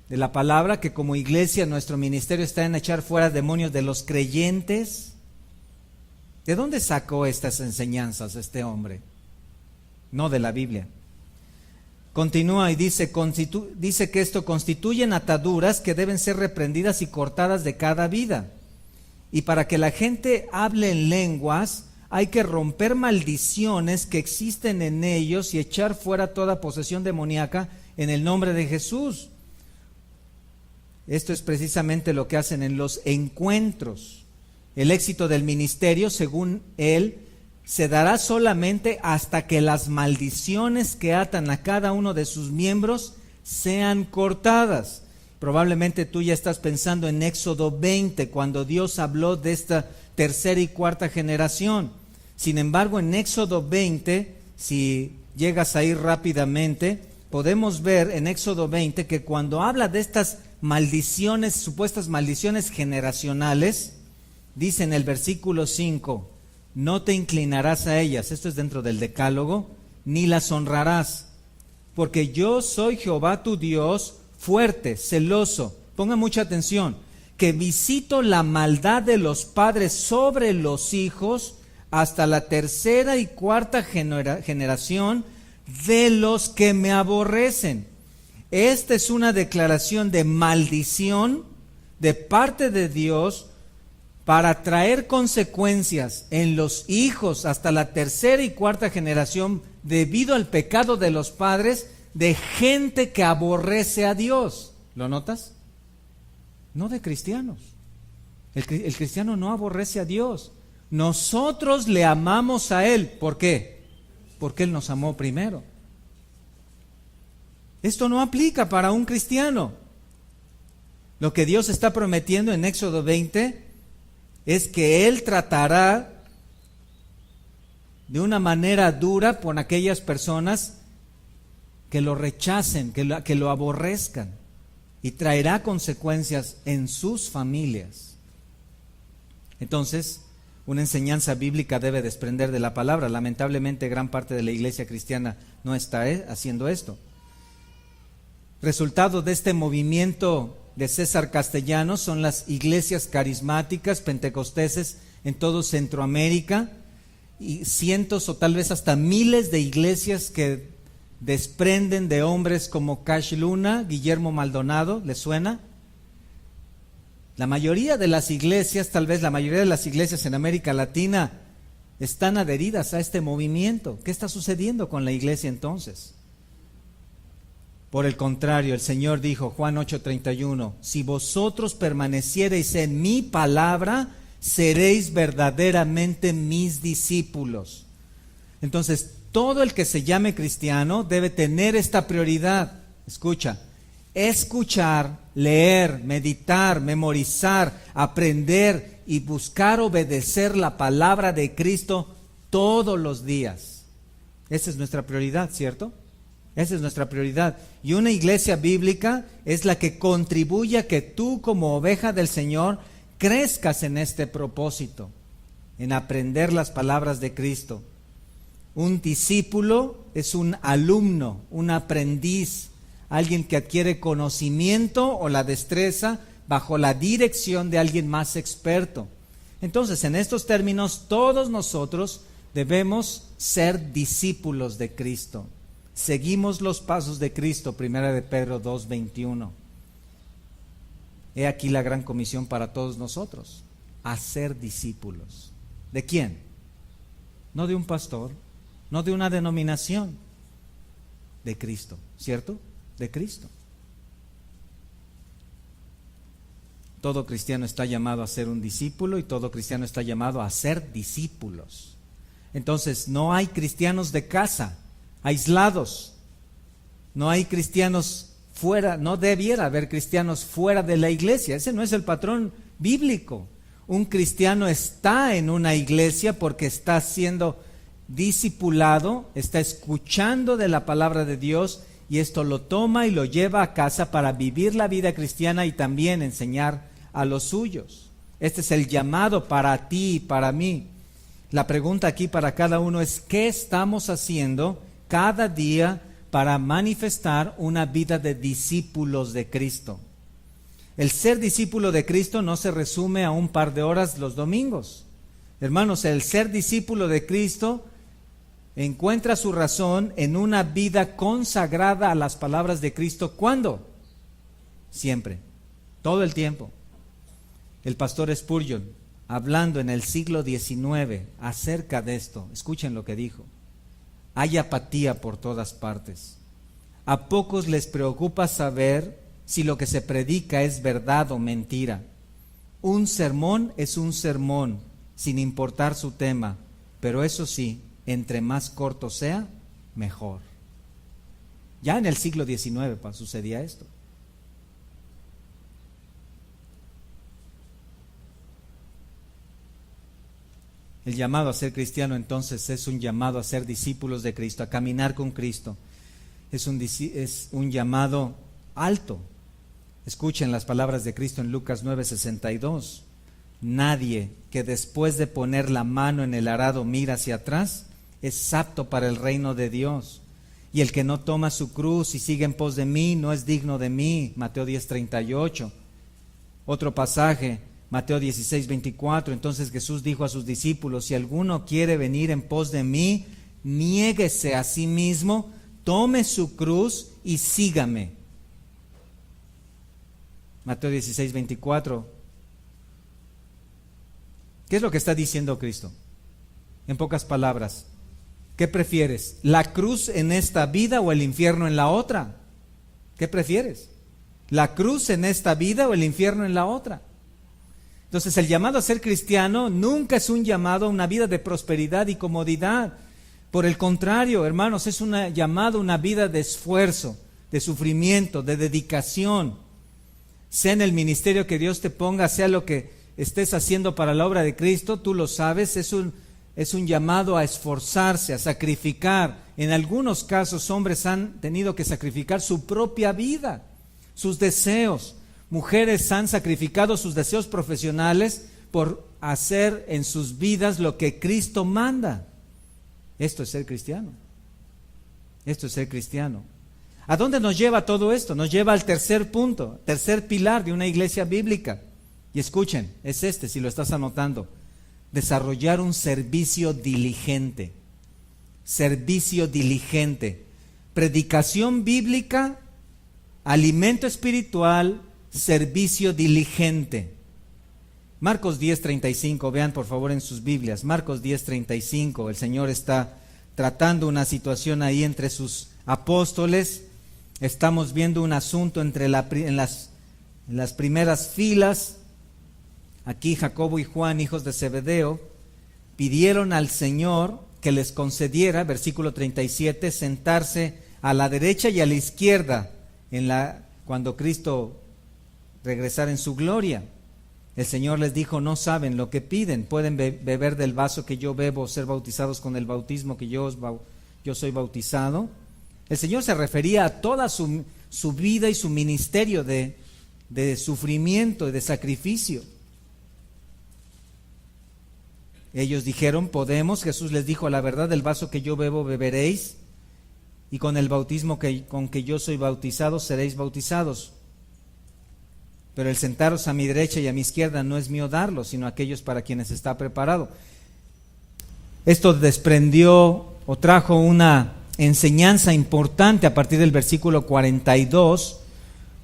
de la palabra que como iglesia nuestro ministerio está en echar fuera demonios de los creyentes. ¿De dónde sacó estas enseñanzas este hombre? No de la Biblia. Continúa y dice que esto constituyen ataduras que deben ser reprendidas y cortadas de cada vida. Y para que la gente hable en lenguas, hay que romper maldiciones que existen en ellos y echar fuera toda posesión demoníaca en el nombre de Jesús. Esto es precisamente lo que hacen en los encuentros. El éxito del ministerio, según él, se dará solamente hasta que las maldiciones que atan a cada uno de sus miembros sean cortadas. Probablemente tú ya estás pensando en Éxodo 20, cuando Dios habló de esta tercera y cuarta generación. Sin embargo, en Éxodo 20, si llegas a ir rápidamente, podemos ver en Éxodo 20 que cuando habla de estas maldiciones, supuestas maldiciones generacionales, dice en el versículo 5, no te inclinarás a ellas, esto es dentro del Decálogo, ni las honrarás, porque yo soy Jehová tu Dios, fuerte, celoso, ponga mucha atención, que visito la maldad de los padres sobre los hijos hasta la tercera y cuarta generación de los que me aborrecen. Esta es una declaración de maldición de parte de Dios para traer consecuencias en los hijos hasta la tercera y cuarta generación debido al pecado de los padres de gente que aborrece a Dios. ¿Lo notas? No de cristianos. El cristiano no aborrece a Dios. Nosotros le amamos a Él. ¿Por qué? Porque Él nos amó primero. Esto no aplica para un cristiano. Lo que Dios está prometiendo en Éxodo 20 es que Él tratará de una manera dura con aquellas personas que lo rechacen, que lo aborrezcan, y traerá consecuencias en sus familias. Entonces, una enseñanza bíblica debe desprender de la palabra. Lamentablemente, gran parte de la iglesia cristiana no está haciendo esto. Resultado de este movimiento de César Castellanos son las iglesias carismáticas pentecosteses en todo Centroamérica, y cientos o tal vez hasta miles de iglesias que desprenden de hombres como Cash Luna, Guillermo Maldonado. ¿Les suena? La mayoría de las iglesias, tal vez la mayoría de las iglesias en América Latina, están adheridas a este movimiento. ¿Qué está sucediendo con la iglesia entonces? Por el contrario, el Señor dijo, Juan 8:31, si vosotros permaneciereis en mi palabra, seréis verdaderamente mis discípulos. Entonces, todo el que se llame cristiano debe tener esta prioridad. Escucha, escuchar, leer, meditar, memorizar, aprender y buscar obedecer la palabra de Cristo todos los días. Esa es nuestra prioridad, ¿cierto? Esa es nuestra prioridad. Y una iglesia bíblica es la que contribuye a que tú, como oveja del Señor, crezcas en este propósito, en aprender las palabras de Cristo. Un discípulo es un alumno, un aprendiz, alguien que adquiere conocimiento o la destreza bajo la dirección de alguien más experto. Entonces, en estos términos, todos nosotros debemos ser discípulos de Cristo. Seguimos los pasos de Cristo, 1 de Pedro 2:21. He aquí la gran comisión para todos nosotros, hacer discípulos. ¿De quién? No de un pastor, no de una denominación, de Cristo, ¿cierto? De Cristo. Todo cristiano está llamado a ser un discípulo y todo cristiano está llamado a ser discípulos. Entonces, no hay cristianos de casa, aislados. No hay cristianos fuera, no debiera haber cristianos fuera de la iglesia. Ese no es el patrón bíblico. Un cristiano está en una iglesia porque está siendo discipulado, está escuchando de la palabra de Dios, y esto lo toma y lo lleva a casa para vivir la vida cristiana y también enseñar a los suyos. Este es el llamado para ti y para mí. La pregunta aquí para cada uno es: ¿qué estamos haciendo cada día para manifestar una vida de discípulos de Cristo? El ser discípulo de Cristo no se resume a un par de horas los domingos. Hermanos, el ser discípulo de Cristo encuentra su razón en una vida consagrada a las palabras de Cristo. ¿Cuándo? Siempre, todo el tiempo. El pastor Spurgeon, hablando en el siglo XIX acerca de esto, escuchen lo que dijo: hay apatía por todas partes. A pocos les preocupa saber si lo que se predica es verdad o mentira. Un sermón es un sermón, sin importar su tema, pero eso sí, entre más corto sea, mejor. Ya en el siglo XIX sucedía esto. El llamado a ser cristiano entonces es un llamado a ser discípulos de Cristo, a caminar con Cristo. Es un llamado alto. Escuchen las palabras de Cristo en Lucas 9:62. Nadie que después de poner la mano en el arado mira hacia atrás es apto para el reino de Dios. Y el que no toma su cruz y sigue en pos de mí no es digno de mí. Mateo 10:38. Otro pasaje, Mateo 16:24. Entonces Jesús dijo a sus discípulos: si alguno quiere venir en pos de mí, niéguese a sí mismo, tome su cruz y sígame. Mateo 16:24. ¿Qué es lo que está diciendo Cristo? En pocas palabras, ¿qué prefieres? ¿La cruz en esta vida o el infierno en la otra? ¿Qué prefieres? ¿La cruz en esta vida o el infierno en la otra? Entonces el llamado a ser cristiano nunca es un llamado a una vida de prosperidad y comodidad. Por el contrario, hermanos, es un llamado a una vida de esfuerzo, de sufrimiento, de dedicación. Sea en el ministerio que Dios te ponga, sea lo que estés haciendo para la obra de Cristo, tú lo sabes, es un llamado a esforzarse, a sacrificar. En algunos casos hombres han tenido que sacrificar su propia vida, sus deseos. Mujeres han sacrificado sus deseos profesionales por hacer en sus vidas lo que Cristo manda. Esto es ser cristiano. Esto es ser cristiano. ¿A dónde nos lleva todo esto? Nos lleva al tercer punto, tercer pilar de una iglesia bíblica. Y escuchen, es este, si lo estás anotando: desarrollar un servicio diligente. Servicio diligente. Predicación bíblica, alimento espiritual, servicio diligente. Marcos 10:35, vean por favor en sus Biblias. Marcos 10:35, el Señor está tratando una situación ahí entre sus apóstoles. Estamos viendo un asunto en las primeras filas. Aquí Jacobo y Juan, hijos de Zebedeo, pidieron al Señor que les concediera, versículo 37, sentarse a la derecha y a la izquierda cuando Cristo regresara en su gloria. El Señor les dijo: no saben lo que piden, pueden beber del vaso que yo bebo, ser bautizados con el bautismo que yo soy bautizado. El Señor se refería a toda su vida y su ministerio de sufrimiento y de sacrificio. Ellos dijeron: podemos. Jesús les dijo: a la verdad, del vaso que yo bebo beberéis, y con el bautismo con que yo soy bautizado seréis bautizados. Pero el sentaros a mi derecha y a mi izquierda no es mío darlo, sino aquellos para quienes está preparado. Esto desprendió o trajo una enseñanza importante a partir del versículo 42,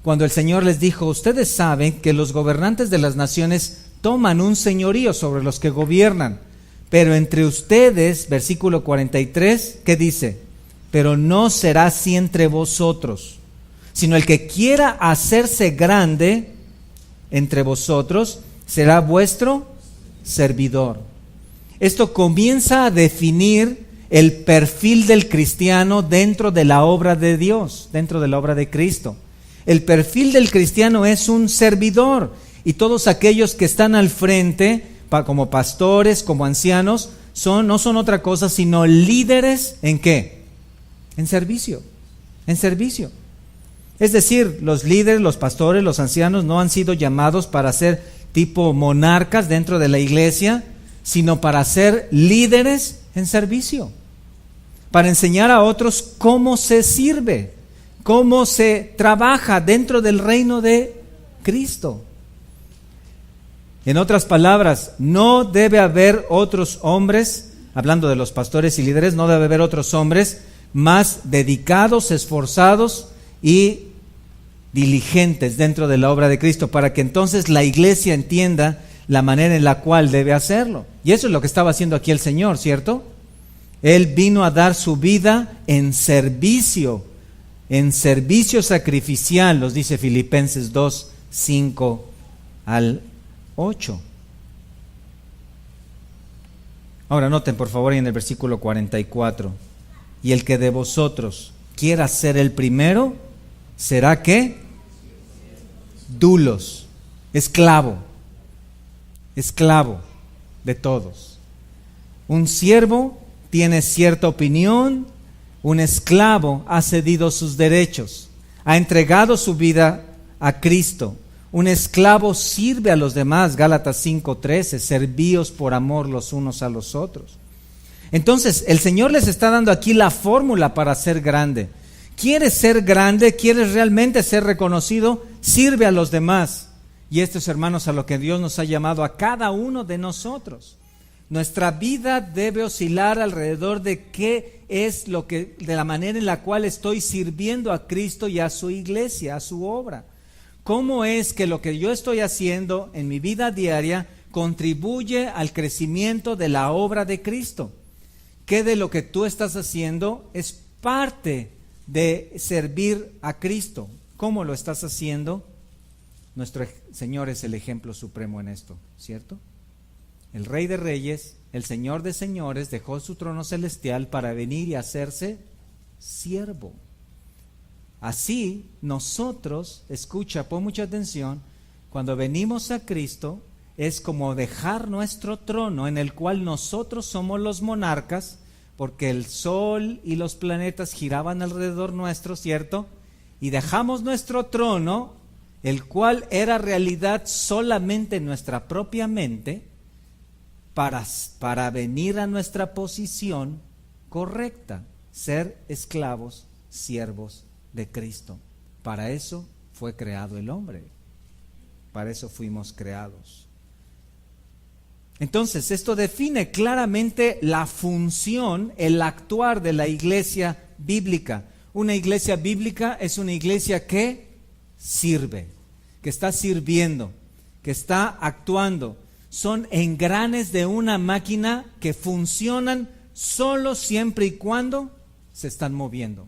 cuando el Señor les dijo: ustedes saben que los gobernantes de las naciones toman un señorío sobre los que gobiernan, pero entre ustedes, versículo 43, ¿qué dice? Pero no será así entre vosotros, sino el que quiera hacerse grande entre vosotros será vuestro servidor. Esto comienza a definir el perfil del cristiano dentro de la obra de Dios, dentro de la obra de Cristo. El perfil del cristiano es un servidor, y todos aquellos que están al frente, como pastores, como ancianos, no son otra cosa sino líderes. ¿En qué? En servicio. En servicio. Es decir, los líderes, los pastores, los ancianos no han sido llamados para ser tipo monarcas dentro de la iglesia, sino para ser líderes en servicio, para enseñar a otros cómo se sirve, cómo se trabaja dentro del reino de Cristo. En otras palabras, no debe haber otros hombres, hablando de los pastores y líderes, no debe haber otros hombres más dedicados, esforzados y diligentes dentro de la obra de Cristo, para que entonces la iglesia entienda la manera en la cual debe hacerlo. Y eso es lo que estaba haciendo aquí el Señor, ¿cierto? Él vino a dar su vida en servicio sacrificial, nos dice Filipenses 2, 5 al 8. Ahora noten por favor en el versículo 44, y el que de vosotros quiera ser el primero, será ¿qué? Dulos, esclavo de todos. Un siervo tiene cierta opinión, un esclavo ha cedido sus derechos, ha entregado su vida a Cristo. Un esclavo sirve a los demás, Gálatas 5:13, servíos por amor los unos a los otros. Entonces, el Señor les está dando aquí la fórmula para ser grande. ¿Quieres ser grande? ¿Quieres realmente ser reconocido? Sirve a los demás. Y esto es, hermanos, a lo que Dios nos ha llamado a cada uno de nosotros. Nuestra vida debe oscilar alrededor de qué es de la manera en la cual estoy sirviendo a Cristo y a su iglesia, a su obra. ¿Cómo es que lo que yo estoy haciendo en mi vida diaria contribuye al crecimiento de la obra de Cristo? ¿Qué de lo que tú estás haciendo es parte de servir a Cristo? ¿Cómo lo estás haciendo? Nuestro Señor es el ejemplo supremo en esto, ¿cierto? El Rey de Reyes, el Señor de Señores, dejó su trono celestial para venir y hacerse siervo. Así nosotros, escucha, pon mucha atención, cuando venimos a Cristo es como dejar nuestro trono en el cual nosotros somos los monarcas, porque el sol y los planetas giraban alrededor nuestro, ¿cierto? Y dejamos nuestro trono, el cual era realidad solamente en nuestra propia mente, para venir a nuestra posición correcta, ser esclavos, siervos de Cristo. Para eso fue creado el hombre, para eso fuimos creados. Entonces, esto define claramente la función, el actuar de la iglesia bíblica. Una iglesia bíblica es una iglesia que sirve, que está sirviendo, que está actuando. Son engranes de una máquina que funcionan solo siempre y cuando se están moviendo.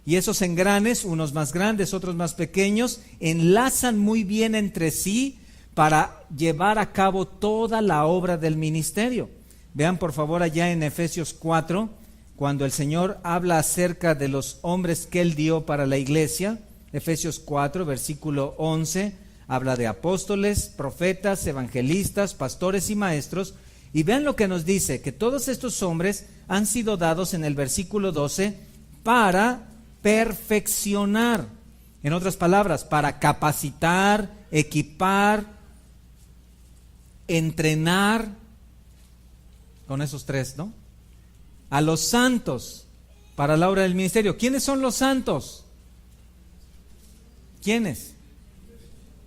Y esos engranes, unos más grandes, otros más pequeños, enlazan muy bien entre sí para llevar a cabo toda la obra del ministerio. Vean por favor allá en Efesios 4, cuando el Señor habla acerca de los hombres que Él dio para la iglesia. Efesios 4, versículo 11, habla de apóstoles, profetas, evangelistas, pastores y maestros. Y vean lo que nos dice, que todos estos hombres han sido dados en el versículo 12 para perfeccionar. En otras palabras, para capacitar, equipar, entrenar, con esos tres, ¿no? A los santos para la obra del ministerio. ¿Quiénes son los santos? ¿Quiénes?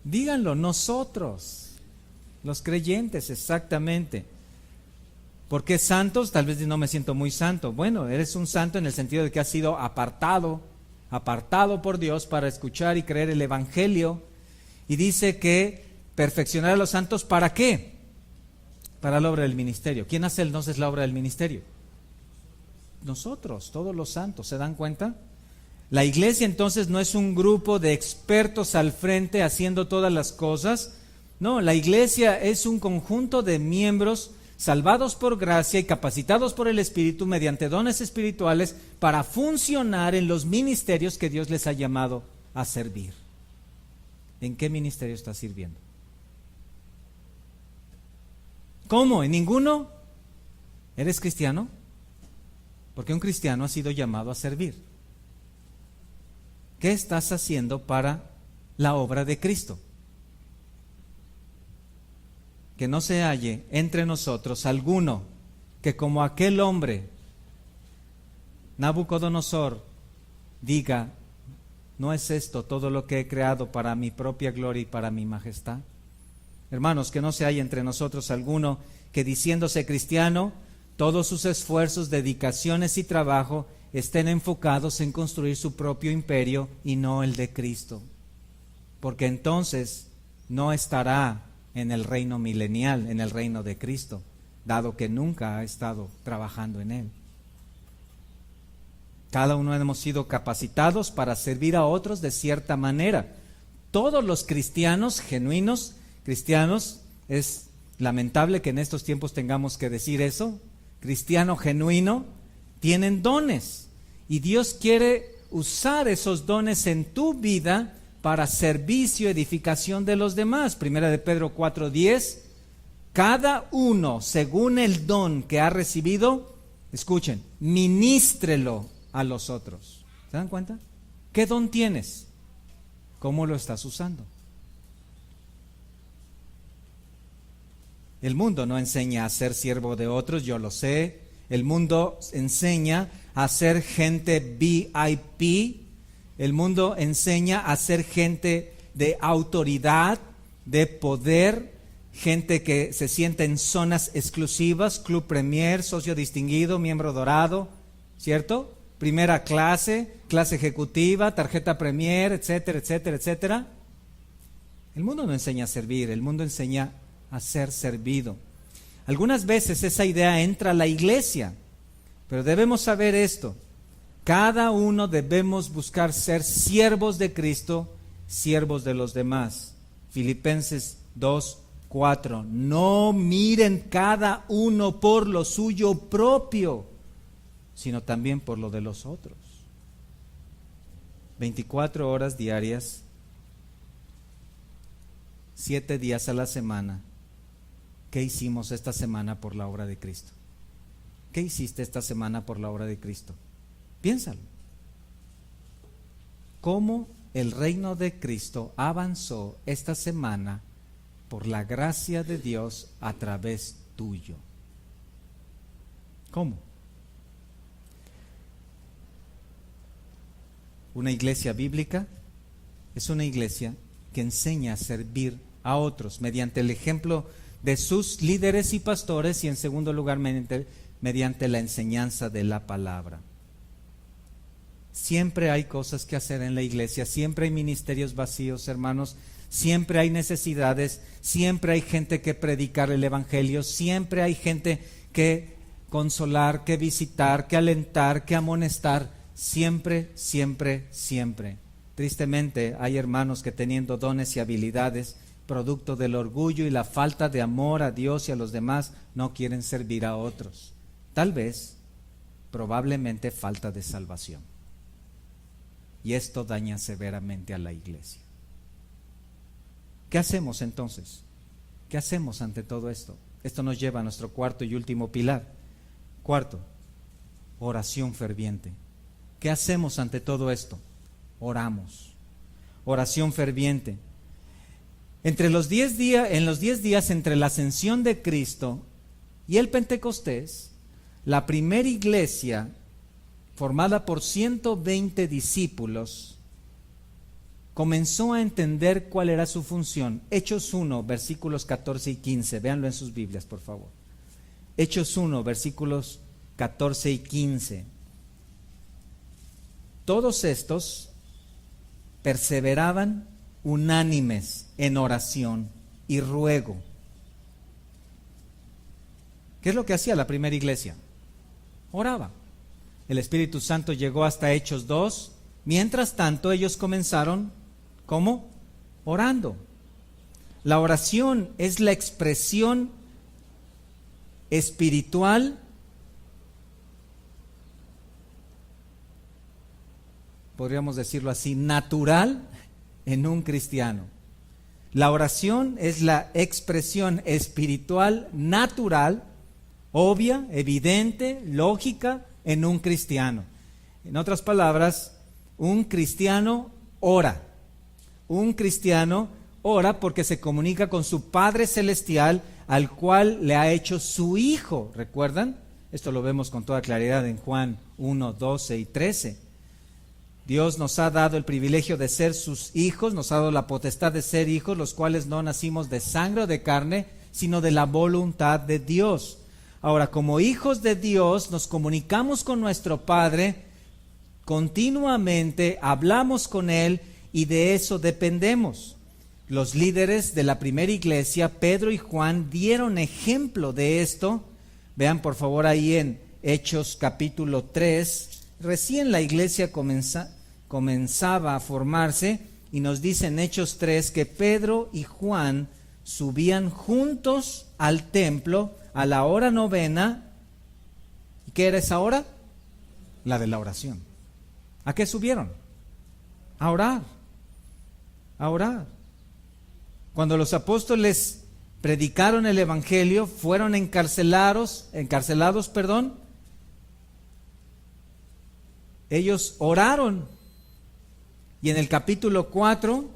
Díganlo, nosotros, los creyentes, exactamente. ¿Por qué santos? Tal vez no me siento muy santo. Bueno, eres un santo en el sentido de que has sido apartado por Dios para escuchar y creer el evangelio. Y dice que perfeccionar a los santos, ¿para qué? Para la obra del ministerio. ¿Quién hace entonces la obra del ministerio? Nosotros, todos los santos, ¿se dan cuenta? La iglesia entonces no es un grupo de expertos al frente haciendo todas las cosas. No, la iglesia es un conjunto de miembros salvados por gracia y capacitados por el Espíritu mediante dones espirituales para funcionar en los ministerios que Dios les ha llamado a servir. ¿En qué ministerio estás sirviendo? ¿Cómo? ¿En ninguno? ¿Eres cristiano? Porque un cristiano ha sido llamado a servir. ¿Qué estás haciendo para la obra de Cristo? que no se halle entre nosotros alguno que como aquel hombre, Nabucodonosor, diga, ¿no es esto todo lo que he creado para mi propia gloria y para mi majestad? Hermanos, que no se haya entre nosotros alguno que diciéndose cristiano, todos sus esfuerzos, dedicaciones y trabajo estén enfocados en construir su propio imperio y no el de Cristo. Porque entonces no estará en el reino milenial, en el reino de Cristo, dado que nunca ha estado trabajando en él. Cada uno hemos sido capacitados para servir a otros de cierta manera. Todos los cristianos, genuinos cristianos, es lamentable que en estos tiempos tengamos que decir eso, cristiano genuino, tienen dones. Y Dios quiere usar esos dones en tu vida para servicio, edificación de los demás. Primera de Pedro 4:10, cada uno según el don que ha recibido, escuchen, ministrelo a los otros. ¿Se dan cuenta? ¿Qué don tienes? ¿Cómo lo estás usando? El mundo no enseña a ser siervo de otros, yo lo sé. El mundo enseña a ser gente VIP. El mundo enseña a ser gente de autoridad, de poder, gente que se siente en zonas exclusivas, Club Premier, socio distinguido, miembro dorado, ¿cierto? Primera clase, clase ejecutiva, tarjeta Premier, etcétera, etcétera, etcétera. El mundo no enseña a servir, el mundo enseña a ser servido. Algunas veces esa idea entra a la iglesia, pero debemos saber esto: cada uno debemos buscar ser siervos de Cristo, siervos de los demás. Filipenses 2:4, no miren cada uno por lo suyo propio, sino también por lo de los otros. 24 horas diarias, 7 días a la semana. ¿Qué hicimos esta semana por la obra de Cristo? ¿Qué hiciste esta semana por la obra de Cristo? Piénsalo. ¿Cómo el reino de Cristo avanzó esta semana por la gracia de Dios a través tuyo? ¿Cómo? Una iglesia bíblica es una iglesia que enseña a servir a otros mediante el ejemplo de sus líderes y pastores y en segundo lugar mediante la enseñanza de la palabra. Siempre hay cosas que hacer en la iglesia, siempre hay ministerios vacíos, hermanos, siempre hay necesidades, siempre hay gente que predicar el evangelio, siempre hay gente que consolar, que visitar, que alentar, que amonestar, siempre, siempre, siempre. Tristemente hay hermanos que teniendo dones y habilidades, producto del orgullo y la falta de amor a Dios y a los demás, no quieren servir a otros. Tal vez, probablemente falta de salvación. Y esto daña severamente a la iglesia. ¿Qué hacemos entonces? ¿Qué hacemos ante todo esto? Esto nos lleva a nuestro cuarto y último pilar. Cuarto, oración ferviente. ¿Qué hacemos ante todo esto? Oramos. Oración ferviente. En los 10 días entre la ascensión de Cristo y el Pentecostés, la primera iglesia, formada por 120 discípulos, comenzó a entender cuál era su función. Hechos 1, versículos 14 y 15. Véanlo en sus Biblias, por favor. Hechos 1, versículos 14 y 15. Todos estos perseveraban unánimes en oración y ruego. ¿Qué es lo que hacía la primera iglesia? Oraba. El Espíritu Santo llegó hasta Hechos 2. Mientras tanto, ellos comenzaron, ¿cómo? Orando. La oración es la expresión espiritual, podríamos decirlo así, natural en un cristiano. La oración es la expresión espiritual natural, obvia, evidente, lógica en un cristiano. En otras palabras, un cristiano ora. Un cristiano ora porque se comunica con su Padre Celestial, al cual le ha hecho su Hijo. ¿Recuerdan? Esto lo vemos con toda claridad en Juan 1, 12 y 13. Dios nos ha dado el privilegio de ser sus hijos, nos ha dado la potestad de ser hijos, los cuales no nacimos de sangre o de carne, sino de la voluntad de Dios. Ahora, como hijos de Dios, nos comunicamos con nuestro Padre continuamente, hablamos con Él y de eso dependemos. Los líderes de la primera iglesia, Pedro y Juan, dieron ejemplo de esto. Vean por favor ahí en Hechos capítulo 3, recién la iglesia comenzaba a formarse y nos dice en Hechos 3 que Pedro y Juan subían juntos al templo a la hora novena. ¿Y qué era esa hora? La de la oración. ¿A qué subieron? A orar. A orar. Cuando los apóstoles predicaron el evangelio, fueron encarcelados, ellos oraron. Y en el capítulo 4,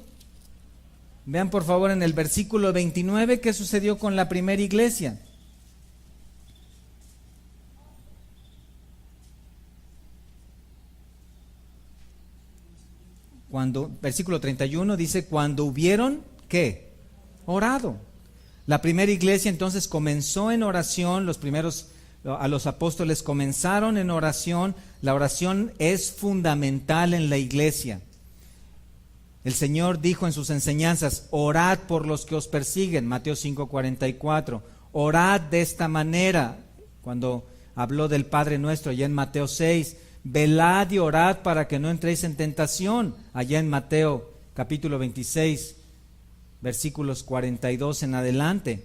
vean por favor en el versículo 29, ¿qué sucedió con la primera iglesia? Versículo 31 dice, cuando hubieron, ¿qué? Orado. La primera iglesia entonces comenzó en oración, a los apóstoles comenzaron en oración. La oración es fundamental en la iglesia. El Señor dijo en sus enseñanzas, orad por los que os persiguen, Mateo 5:44. Orad de esta manera, cuando habló del Padre Nuestro, allá en Mateo 6. Velad y orad para que no entréis en tentación, allá en Mateo capítulo 26, versículos 42 en adelante.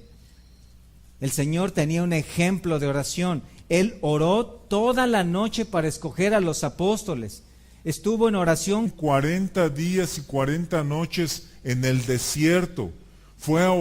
El Señor tenía un ejemplo de oración. Él oró toda la noche para escoger a los apóstoles. Estuvo en oración 40 días y 40 noches en el desierto. Fue a